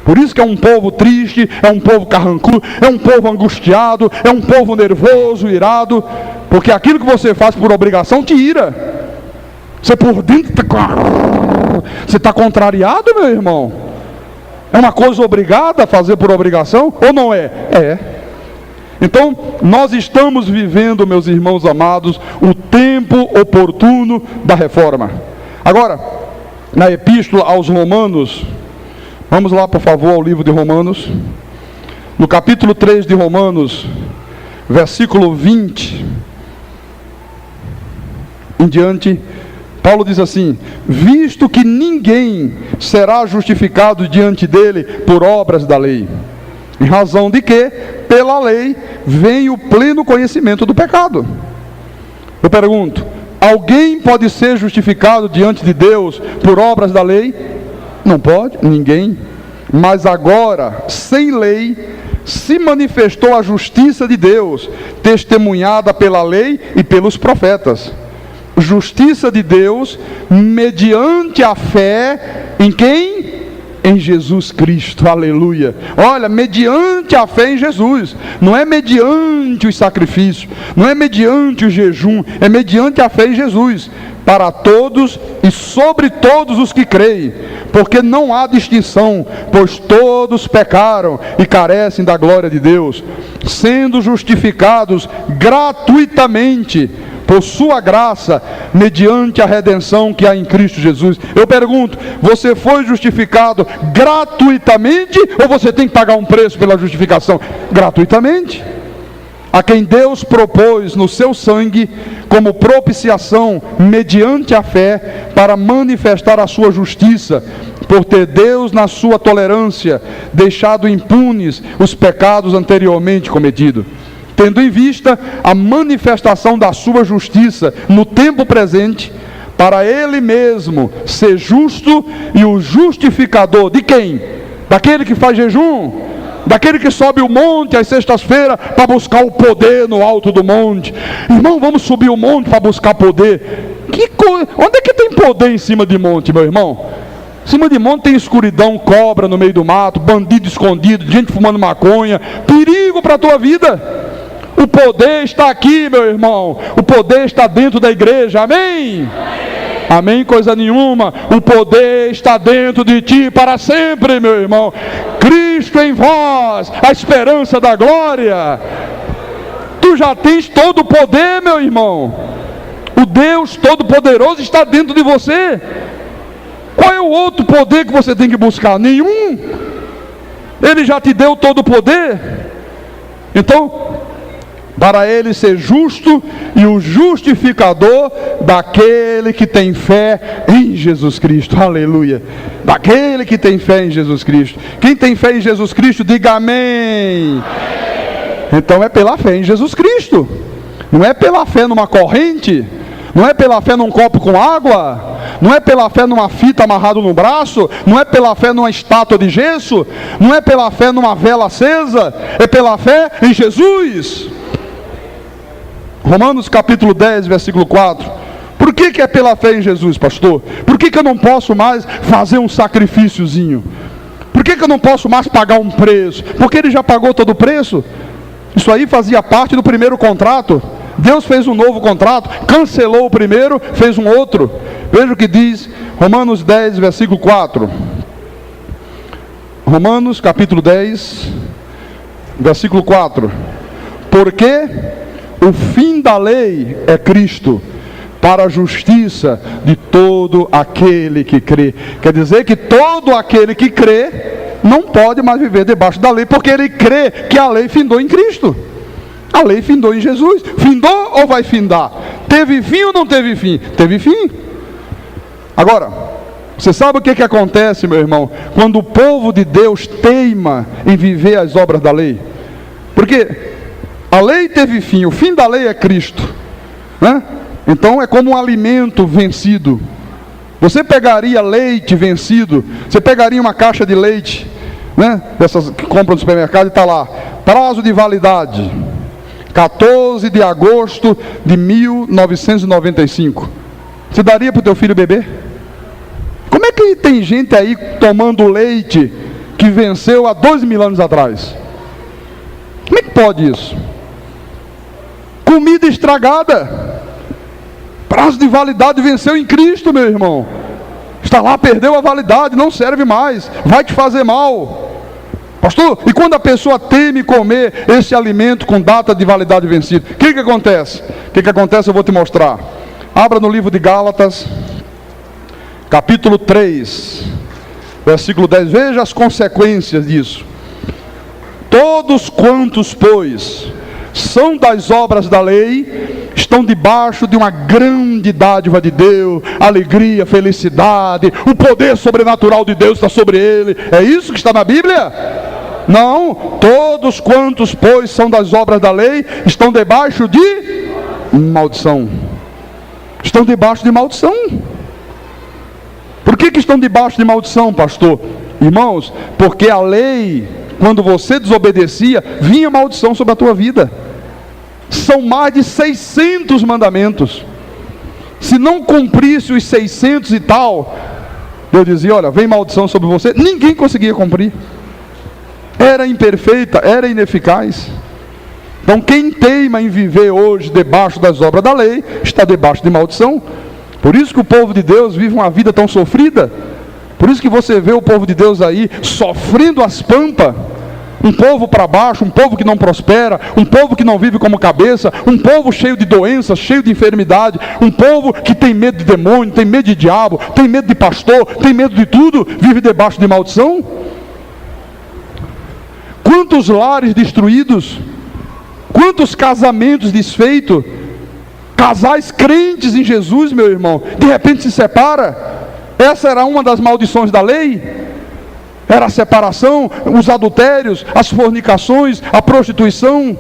[SPEAKER 2] Por isso que é um povo triste, é um povo carrancudo, é um povo angustiado, é um povo nervoso, irado, porque aquilo que você faz por obrigação te ira. Você por dentro você está contrariado, meu irmão. É uma coisa obrigada a fazer por obrigação, ou não é? É. Então, nós estamos vivendo, meus irmãos amados, o tempo oportuno da reforma. Agora, na epístola aos Romanos, vamos lá, por favor, ao livro de Romanos, no capítulo 3 de Romanos, versículo 20 em diante, Paulo diz assim: visto que ninguém será justificado diante dele por obras da lei, em razão de que, pela lei, vem o pleno conhecimento do pecado. Eu pergunto, alguém pode ser justificado diante de Deus por obras da lei? Não pode, ninguém. Mas agora, sem lei, se manifestou a justiça de Deus, testemunhada pela lei e pelos profetas. Justiça de Deus mediante a fé em quem? Em Jesus Cristo, aleluia. Olha, mediante a fé em Jesus, não é mediante os sacrifícios, não é mediante o jejum, é mediante a fé em Jesus, para todos e sobre todos os que creem, porque não há distinção, pois todos pecaram e carecem da glória de Deus, sendo justificados gratuitamente por sua graça, mediante a redenção que há em Cristo Jesus. Eu pergunto, você foi justificado gratuitamente, ou você tem que pagar um preço pela justificação? Gratuitamente. A quem Deus propôs no seu sangue, como propiciação, mediante a fé, para manifestar a sua justiça, por ter Deus, na sua tolerância, deixado impunes os pecados anteriormente cometidos, tendo em vista a manifestação da sua justiça no tempo presente, para Ele mesmo ser justo e o justificador de quem? Daquele que faz jejum? Daquele que sobe o monte às sextas-feiras para buscar o poder no alto do monte? Irmão, vamos subir o monte para buscar poder. Onde é que tem poder em cima de monte, meu irmão? Em cima de monte tem escuridão, cobra no meio do mato, bandido escondido, gente fumando maconha, perigo para a tua vida. O poder está aqui, meu irmão. O poder está dentro da igreja. Amém? Amém, coisa nenhuma. O poder está dentro de ti para sempre, meu irmão. Cristo em vós, a esperança da glória. Tu já tens todo o poder, meu irmão. O Deus Todo-Poderoso está dentro de você. Qual é o outro poder que você tem que buscar? Nenhum. Ele já te deu todo o poder. Então, para Ele ser justo e o justificador daquele que tem fé em Jesus Cristo, aleluia, daquele que tem fé em Jesus Cristo. Quem tem fé em Jesus Cristo, diga amém. Então é pela fé em Jesus Cristo, não é pela fé numa corrente, não é pela fé num copo com água, não é pela fé numa fita amarrada no braço, não é pela fé numa estátua de gesso, não é pela fé numa vela acesa, é pela fé em Jesus. Romanos capítulo 10, versículo 4. Por que é pela fé em Jesus, pastor? Por que eu não posso mais fazer um sacrifíciozinho? Por que eu não posso mais pagar um preço? Porque Ele já pagou todo o preço. Isso aí fazia parte do primeiro contrato. Deus fez um novo contrato, cancelou o primeiro, fez um outro. Veja o que diz Romanos 10, versículo 4. Romanos capítulo 10, versículo 4. Porque o fim da lei é Cristo, para a justiça de todo aquele que crê. Quer dizer que todo aquele que crê não pode mais viver debaixo da lei, porque ele crê que a lei findou em Cristo. A lei findou em Jesus. Findou ou vai findar? Teve fim ou não teve fim? Teve fim. Agora, você sabe o que acontece, meu irmão, quando o povo de Deus teima em viver as obras da lei? Porque a lei teve fim, o fim da lei é Cristo, né? Então é como um alimento vencido. Você pegaria leite vencido, você pegaria uma caixa de leite, né, dessas que compram no supermercado, e está lá, prazo de validade, 14 de agosto de 1995. Você daria para o teu filho beber? Como é que tem gente aí tomando leite que venceu há 2.000 anos atrás? Como é que pode isso? Comida estragada, prazo de validade venceu em Cristo, meu irmão. Está lá, perdeu a validade, não serve mais, vai te fazer mal. Pastor, e quando a pessoa teme comer esse alimento com data de validade vencida, o que acontece? O que acontece eu vou te mostrar. Abra no livro de Gálatas, capítulo 3, versículo 10. Veja as consequências disso. Todos quantos, pois, são das obras da lei, estão debaixo de uma grande dádiva de Deus, alegria, felicidade, o poder sobrenatural de Deus está sobre ele. É isso que está na Bíblia? Não, todos quantos, pois, são das obras da lei, estão debaixo de maldição. Estão debaixo de maldição. Por que estão debaixo de maldição, pastor? Irmãos, porque a lei, quando você desobedecia, vinha maldição sobre a tua vida. São mais de 600 mandamentos. Se não cumprisse os 600 e tal, Deus dizia, olha, vem maldição sobre você. Ninguém conseguia cumprir. Era imperfeita, era ineficaz. Então quem teima em viver hoje debaixo das obras da lei, está debaixo de maldição. Por isso que o povo de Deus vive uma vida tão sofrida. Por isso que você vê o povo de Deus aí sofrendo as pampas. Um povo para baixo, um povo que não prospera, um povo que não vive como cabeça, um povo cheio de doenças, cheio de enfermidade, um povo que tem medo de demônio, tem medo de diabo, tem medo de pastor, tem medo de tudo, vive debaixo de maldição. Quantos lares destruídos, quantos casamentos desfeitos, casais crentes em Jesus, meu irmão, de repente se separa. Essa era uma das maldições da lei. Era a separação, os adultérios, as fornicações, a prostituição.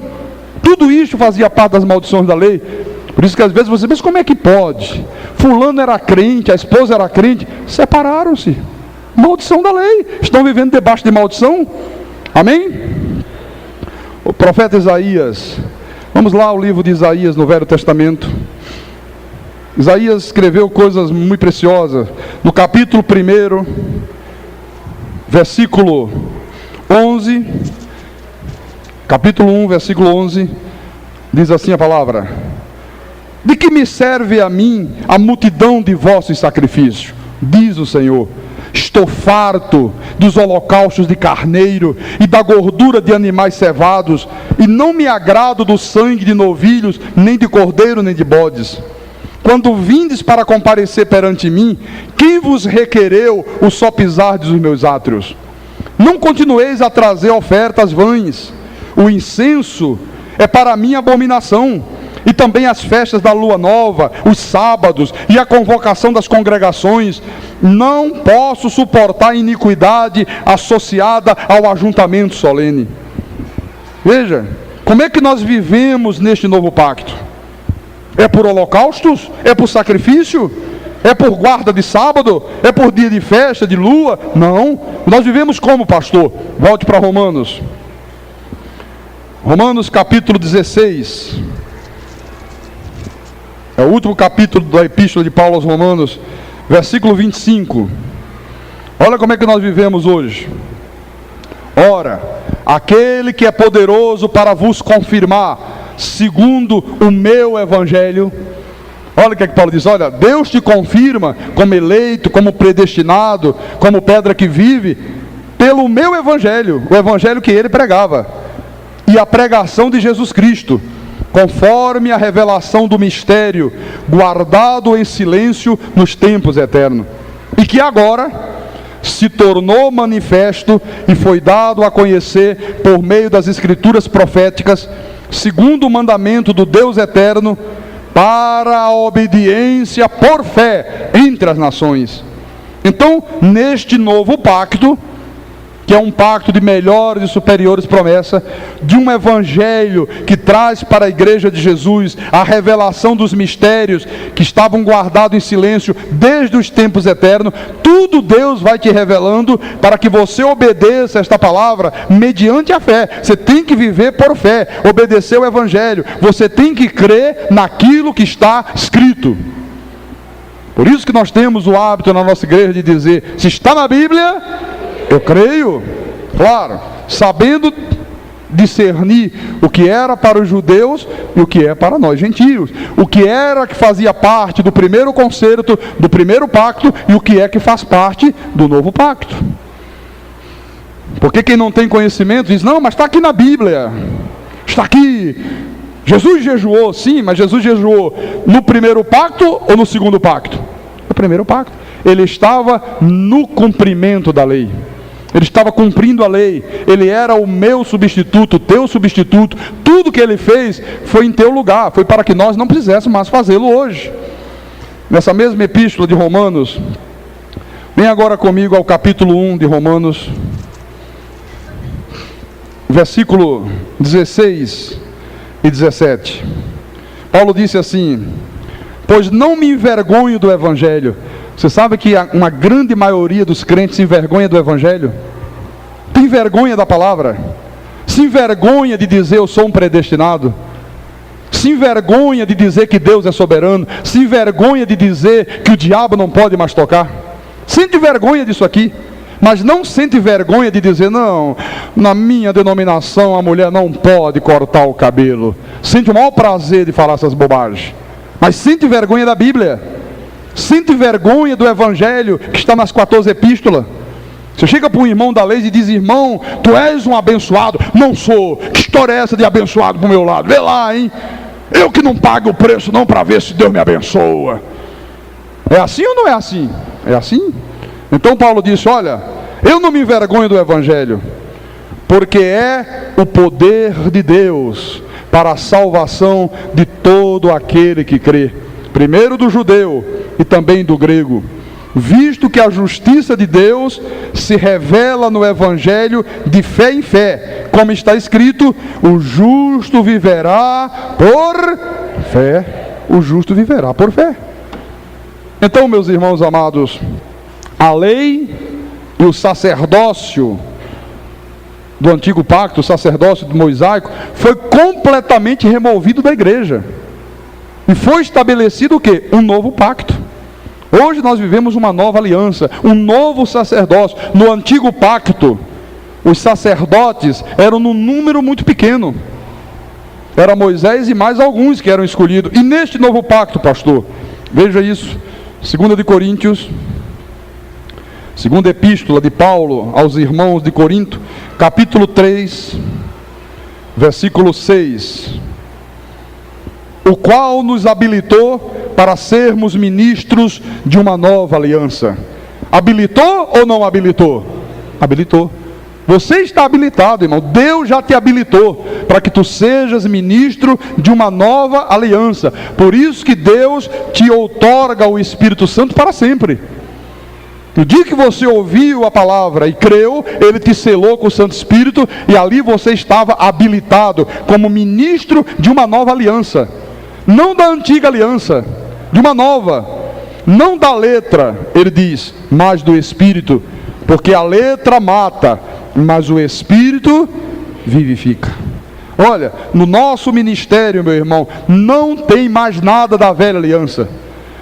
[SPEAKER 2] Tudo isso fazia parte das maldições da lei. Por isso que às vezes você pensa, como é que pode? Fulano era crente, a esposa era crente, separaram-se. Maldição da lei. Estão vivendo debaixo de maldição. Amém? O profeta Isaías. Vamos lá ao livro de Isaías no Velho Testamento. Isaías escreveu coisas muito preciosas. No capítulo 1, versículo 11, capítulo 1, versículo 11, diz assim a palavra: de que me serve a mim a multidão de vossos sacrifícios? Diz o Senhor: estou farto dos holocaustos de carneiro e da gordura de animais cevados, e não me agrado do sangue de novilhos, nem de cordeiro, nem de bodes. Quando vindes para comparecer perante mim, quem vos requereu o só pisar dos meus átrios? Não continueis a trazer ofertas vãs. O incenso é para mim abominação, e também as festas da lua nova, os sábados e a convocação das congregações. Não posso suportar a iniquidade associada ao ajuntamento solene. Veja, como é que nós vivemos neste novo pacto? É por holocaustos? É por sacrifício? É por guarda de sábado? É por dia de festa, de lua? Não. Nós vivemos como, pastor? Volte para Romanos. Romanos capítulo 16. É o último capítulo da epístola de Paulo aos Romanos, versículo 25. Olha como é que nós vivemos hoje. Ora, aquele que é poderoso para vos confirmar, segundo o meu evangelho. Olha o que é que Paulo diz: olha, Deus te confirma como eleito, como predestinado, como pedra que vive, pelo meu evangelho, o evangelho que ele pregava, e a pregação de Jesus Cristo, conforme a revelação do mistério, guardado em silêncio nos tempos eternos, e que agora se tornou manifesto e foi dado a conhecer por meio das escrituras proféticas, segundo o mandamento do Deus eterno, para a obediência por fé entre as nações. Então, neste novo pacto, que é um pacto de melhores e superiores promessas, de um evangelho que traz para a igreja de Jesus a revelação dos mistérios que estavam guardados em silêncio desde os tempos eternos. Tudo Deus vai te revelando para que você obedeça esta palavra mediante a fé. Você tem que viver por fé, obedecer o evangelho. Você tem que crer naquilo que está escrito. Por isso que nós temos o hábito na nossa igreja de dizer: se está na Bíblia, eu creio. Claro, sabendo discernir o que era para os judeus e o que é para nós gentios, o que era que fazia parte do primeiro concerto, do primeiro pacto, e o que é que faz parte do novo pacto. Porque quem não tem conhecimento diz: não, mas está aqui na Bíblia, está aqui. Jesus jejuou, sim, mas Jesus jejuou no primeiro pacto ou no segundo pacto? No primeiro pacto. Ele estava no cumprimento da lei. Ele estava cumprindo a lei. Ele era o meu substituto, o teu substituto. Tudo que ele fez foi em teu lugar. Foi para que nós não precisássemos mais fazê-lo hoje. Nessa mesma epístola de Romanos, vem agora comigo ao capítulo 1 de Romanos, versículo 16 e 17. Paulo disse assim: pois não me envergonho do evangelho. Você sabe que uma grande maioria dos crentes se envergonha do evangelho? Tem vergonha da palavra? Se envergonha de dizer eu sou um predestinado? Se envergonha de dizer que Deus é soberano? Se envergonha de dizer que o diabo não pode mais tocar? Sente vergonha disso aqui, mas não sente vergonha de dizer: não, na minha denominação a mulher não pode cortar o cabelo. Sente o maior prazer de falar essas bobagens, mas sente vergonha da Bíblia. Sente vergonha do evangelho que está nas 14 epístolas. Você chega para um irmão da lei e diz: irmão, tu és um abençoado. Não sou. Que história é essa de abençoado para o meu lado? Vê lá, hein? Eu que não pago o preço não para ver se Deus me abençoa. É assim ou não é assim? É assim. Então Paulo disse: olha, eu não me envergonho do evangelho, porque é o poder de Deus para a salvação de todo aquele que crê, primeiro do judeu e também do grego, visto que a justiça de Deus se revela no evangelho de fé em fé, como está escrito: o justo viverá por fé. O justo viverá por fé. Então, meus irmãos amados, a lei e o sacerdócio do antigo pacto, o sacerdócio mosaico, foi completamente removido da igreja. E foi estabelecido o quê? Um novo pacto. Hoje nós vivemos uma nova aliança, um novo sacerdócio. No antigo pacto, os sacerdotes eram num número muito pequeno. Era Moisés e mais alguns que eram escolhidos. E neste novo pacto, pastor, veja isso, 2 de Coríntios, segunda epístola de Paulo aos irmãos de Corinto, capítulo 3, versículo 6. O qual nos habilitou para sermos ministros de uma nova aliança. Habilitou ou não habilitou? Habilitou. Você está habilitado, irmão. Deus já te habilitou para que tu sejas ministro de uma nova aliança. Por isso que Deus te outorga o Espírito Santo para sempre. No dia que você ouviu a palavra e creu, Ele te selou com o Santo Espírito, e ali você estava habilitado como ministro de uma nova aliança. Não da antiga aliança, de uma nova. Não da letra, ele diz, mas do Espírito. Porque a letra mata, mas o Espírito vivifica. Olha, no nosso ministério, meu irmão, não tem mais nada da velha aliança.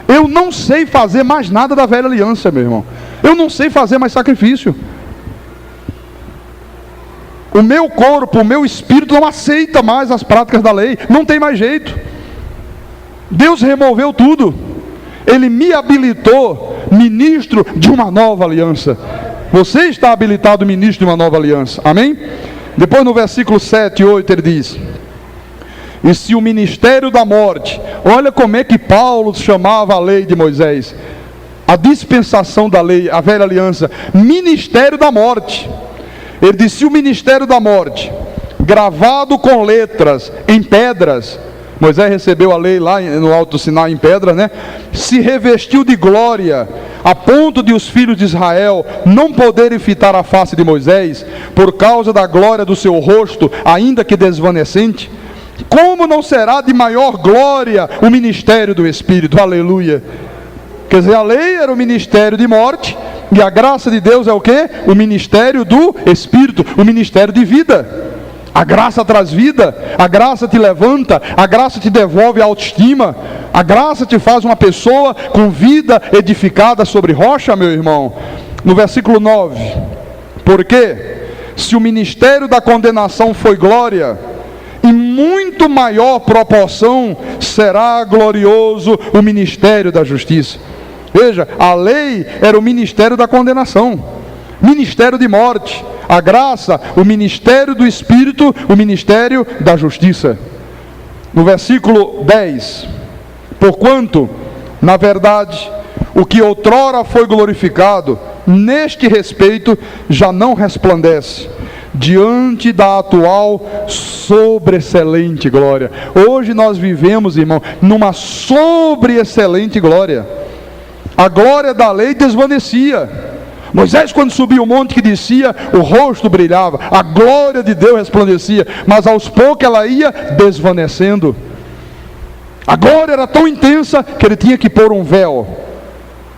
[SPEAKER 2] Eu não sei fazer mais nada da velha aliança, meu irmão. Eu não sei fazer mais sacrifício. O meu corpo, o meu espírito não aceita mais as práticas da lei. Não tem mais jeito. Deus removeu tudo. Ele me habilitou ministro de uma nova aliança. Você está habilitado ministro de uma nova aliança. Amém? Depois no versículo 7 e 8 ele diz: e se o ministério da morte, olha como é que Paulo chamava a lei de Moisés, a dispensação da lei, a velha aliança, ministério da morte. Ele disse: se o ministério da morte, gravado com letras em pedras, Moisés recebeu a lei lá no Alto Sinai em pedra, né? Se revestiu de glória, a ponto de os filhos de Israel não poderem fitar a face de Moisés, por causa da glória do seu rosto, ainda que desvanecente. Como não será de maior glória o ministério do Espírito? Aleluia! Quer dizer, a lei era o ministério de morte, e a graça de Deus é o quê? O ministério do Espírito, o ministério de vida. A graça traz vida, a graça te levanta, a graça te devolve a autoestima, a graça te faz uma pessoa com vida edificada sobre rocha, meu irmão. No versículo 9, porque se o ministério da condenação foi glória, em muito maior proporção será glorioso o ministério da justiça. Veja, a lei era o ministério da condenação, ministério de morte. A graça, o ministério do Espírito, o ministério da justiça. No versículo 10, porquanto, na verdade, o que outrora foi glorificado, neste respeito, já não resplandece, diante da atual sobreexcelente glória. Hoje nós vivemos, irmão, numa sobreexcelente glória. A glória da lei desvanecia. Moisés, quando subia o monte que descia, o rosto brilhava, a glória de Deus resplandecia, mas aos poucos ela ia desvanecendo. A glória era tão intensa que ele tinha que pôr um véu,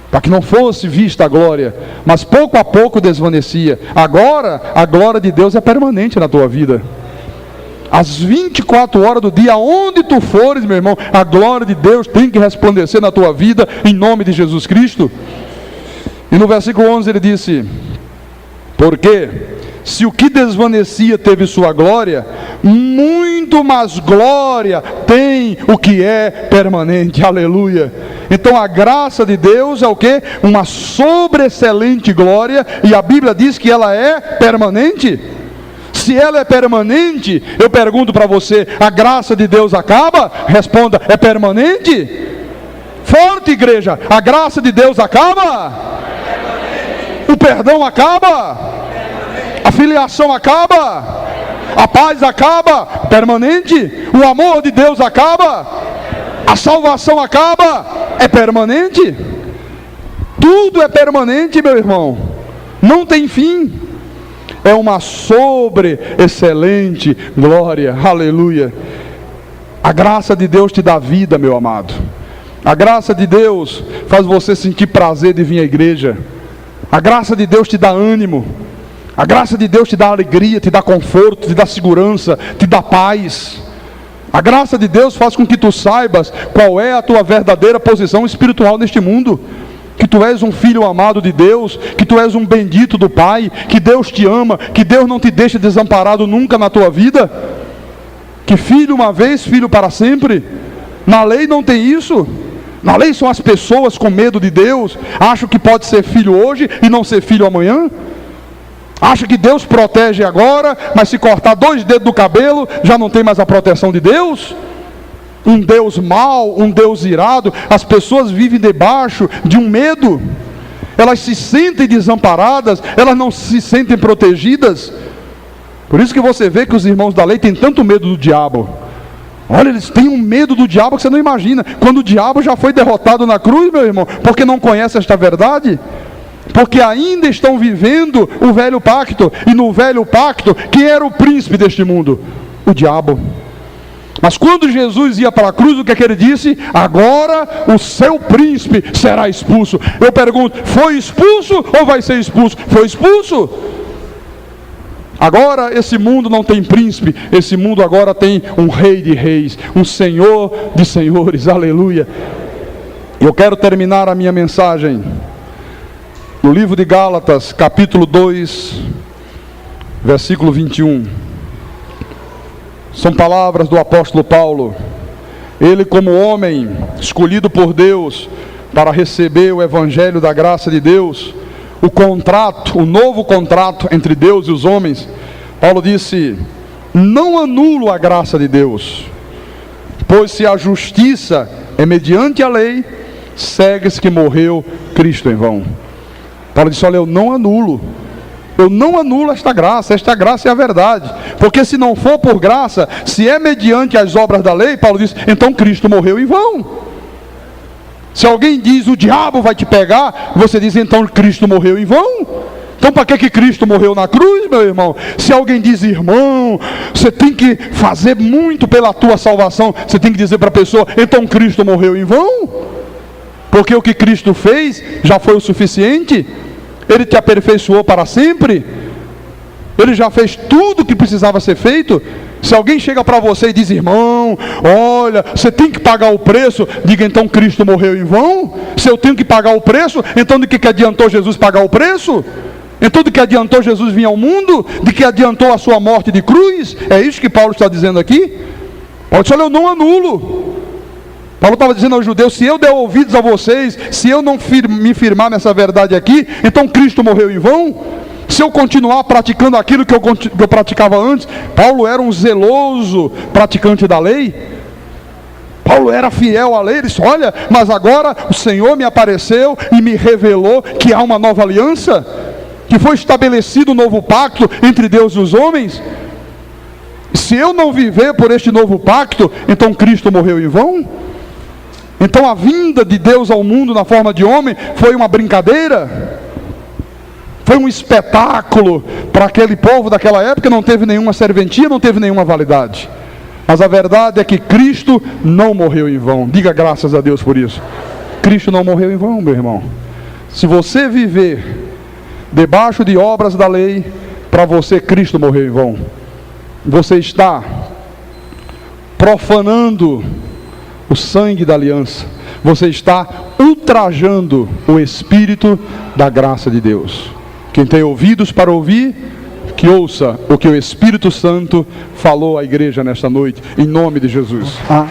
[SPEAKER 2] para que não fosse vista a glória, mas pouco a pouco desvanecia. Agora, a glória de Deus é permanente na tua vida. Às 24 horas do dia, aonde tu fores, meu irmão, a glória de Deus tem que resplandecer na tua vida, em nome de Jesus Cristo. E no versículo 11 ele disse, porque se o que desvanecia teve sua glória, muito mais glória tem o que é permanente. Aleluia! Então a graça de Deus é o quê? Uma sobreexcelente glória, e a Bíblia diz que ela é permanente. Se ela é permanente, eu pergunto para você, a graça de Deus acaba? Responda, é permanente? Forte, igreja, a graça de Deus acaba? O perdão acaba? A filiação acaba? A paz acaba? Permanente? O amor de Deus acaba? A salvação acaba? É permanente? Tudo é permanente, meu irmão. Não tem fim. É uma sobreexcelente glória. Aleluia. A graça de Deus te dá vida, meu amado. A graça de Deus faz você sentir prazer de vir à igreja. A graça de Deus te dá ânimo. A graça de Deus te dá alegria, te dá conforto, te dá segurança, te dá paz. A graça de Deus faz com que tu saibas qual é a tua verdadeira posição espiritual neste mundo. Que tu és um filho amado de Deus, que tu és um bendito do Pai, que Deus te ama, que Deus não te deixa desamparado nunca na tua vida. Que filho uma vez, filho para sempre. Na lei não tem isso. Na lei são as pessoas com medo de Deus, acham que pode ser filho hoje e não ser filho amanhã. Acham que Deus protege agora, mas se cortar 2 dedos do cabelo, já não tem mais a proteção de Deus. Um Deus mau, um Deus irado. As pessoas vivem debaixo de um medo. Elas se sentem desamparadas, elas não se sentem protegidas. Por isso que você vê que os irmãos da lei têm tanto medo do diabo. Olha, eles têm um medo do diabo que você não imagina. Quando o diabo já foi derrotado na cruz, meu irmão, porque não conhece esta verdade? Porque ainda estão vivendo o velho pacto. E no velho pacto, quem era o príncipe deste mundo? O diabo. Mas quando Jesus ia para a cruz, o que é que ele disse? Agora o seu príncipe será expulso. Eu pergunto, foi expulso ou vai ser expulso? Foi expulso. Agora esse mundo não tem príncipe, esse mundo agora tem um rei de reis, um senhor de senhores, aleluia. Eu quero terminar a minha mensagem no livro de Gálatas, capítulo 2, versículo 21. São palavras do apóstolo Paulo. Ele, como homem escolhido por Deus para receber o evangelho da graça de Deus, o contrato, o novo contrato entre Deus e os homens, Paulo disse, não anulo a graça de Deus, pois se a justiça é mediante a lei, segue-se que morreu Cristo em vão. Paulo disse, olha, eu não anulo, Eu não anulo esta graça é a verdade. Porque se não for por graça, se é mediante as obras da lei, Paulo diz, então Cristo morreu em vão. Se alguém diz, o diabo vai te pegar, você diz, então Cristo morreu em vão. Então para que Cristo morreu na cruz, meu irmão? Se alguém diz, irmão, você tem que fazer muito pela tua salvação, você tem que dizer para a pessoa, então Cristo morreu em vão? Porque o que Cristo fez já foi o suficiente. Ele te aperfeiçoou para sempre. Ele já fez tudo o que precisava ser feito. Se alguém chega para você e diz, irmão, olha, você tem que pagar o preço, diga, então Cristo morreu em vão? Se eu tenho que pagar o preço, então de que adiantou Jesus pagar o preço? Então de que adiantou Jesus vir ao mundo? De que adiantou a sua morte de cruz? É isso que Paulo está dizendo aqui? Paulo disse, olha, eu não anulo. Paulo estava dizendo aos judeus, se eu der ouvidos a vocês, se eu não me firmar nessa verdade aqui, então Cristo morreu em vão? Se eu continuar praticando aquilo que eu praticava antes, Paulo era um zeloso praticante da lei, Paulo era fiel à lei, ele disse, olha, mas agora o Senhor me apareceu e me revelou que há uma nova aliança, que foi estabelecido um novo pacto entre Deus e os homens. Se eu não viver por este novo pacto, então Cristo morreu em vão? Então a vinda de Deus ao mundo na forma de homem foi uma brincadeira? Foi um espetáculo para aquele povo daquela época, não teve nenhuma serventia, não teve nenhuma validade. Mas a verdade é que Cristo não morreu em vão. Diga graças a Deus por isso. Cristo não morreu em vão, meu irmão. Se você viver debaixo de obras da lei, para você Cristo morreu em vão. Você está profanando o sangue da aliança. Você está ultrajando o Espírito da graça de Deus. Quem tem ouvidos para ouvir, que ouça o que o Espírito Santo falou à igreja nesta noite, em nome de Jesus. Amém.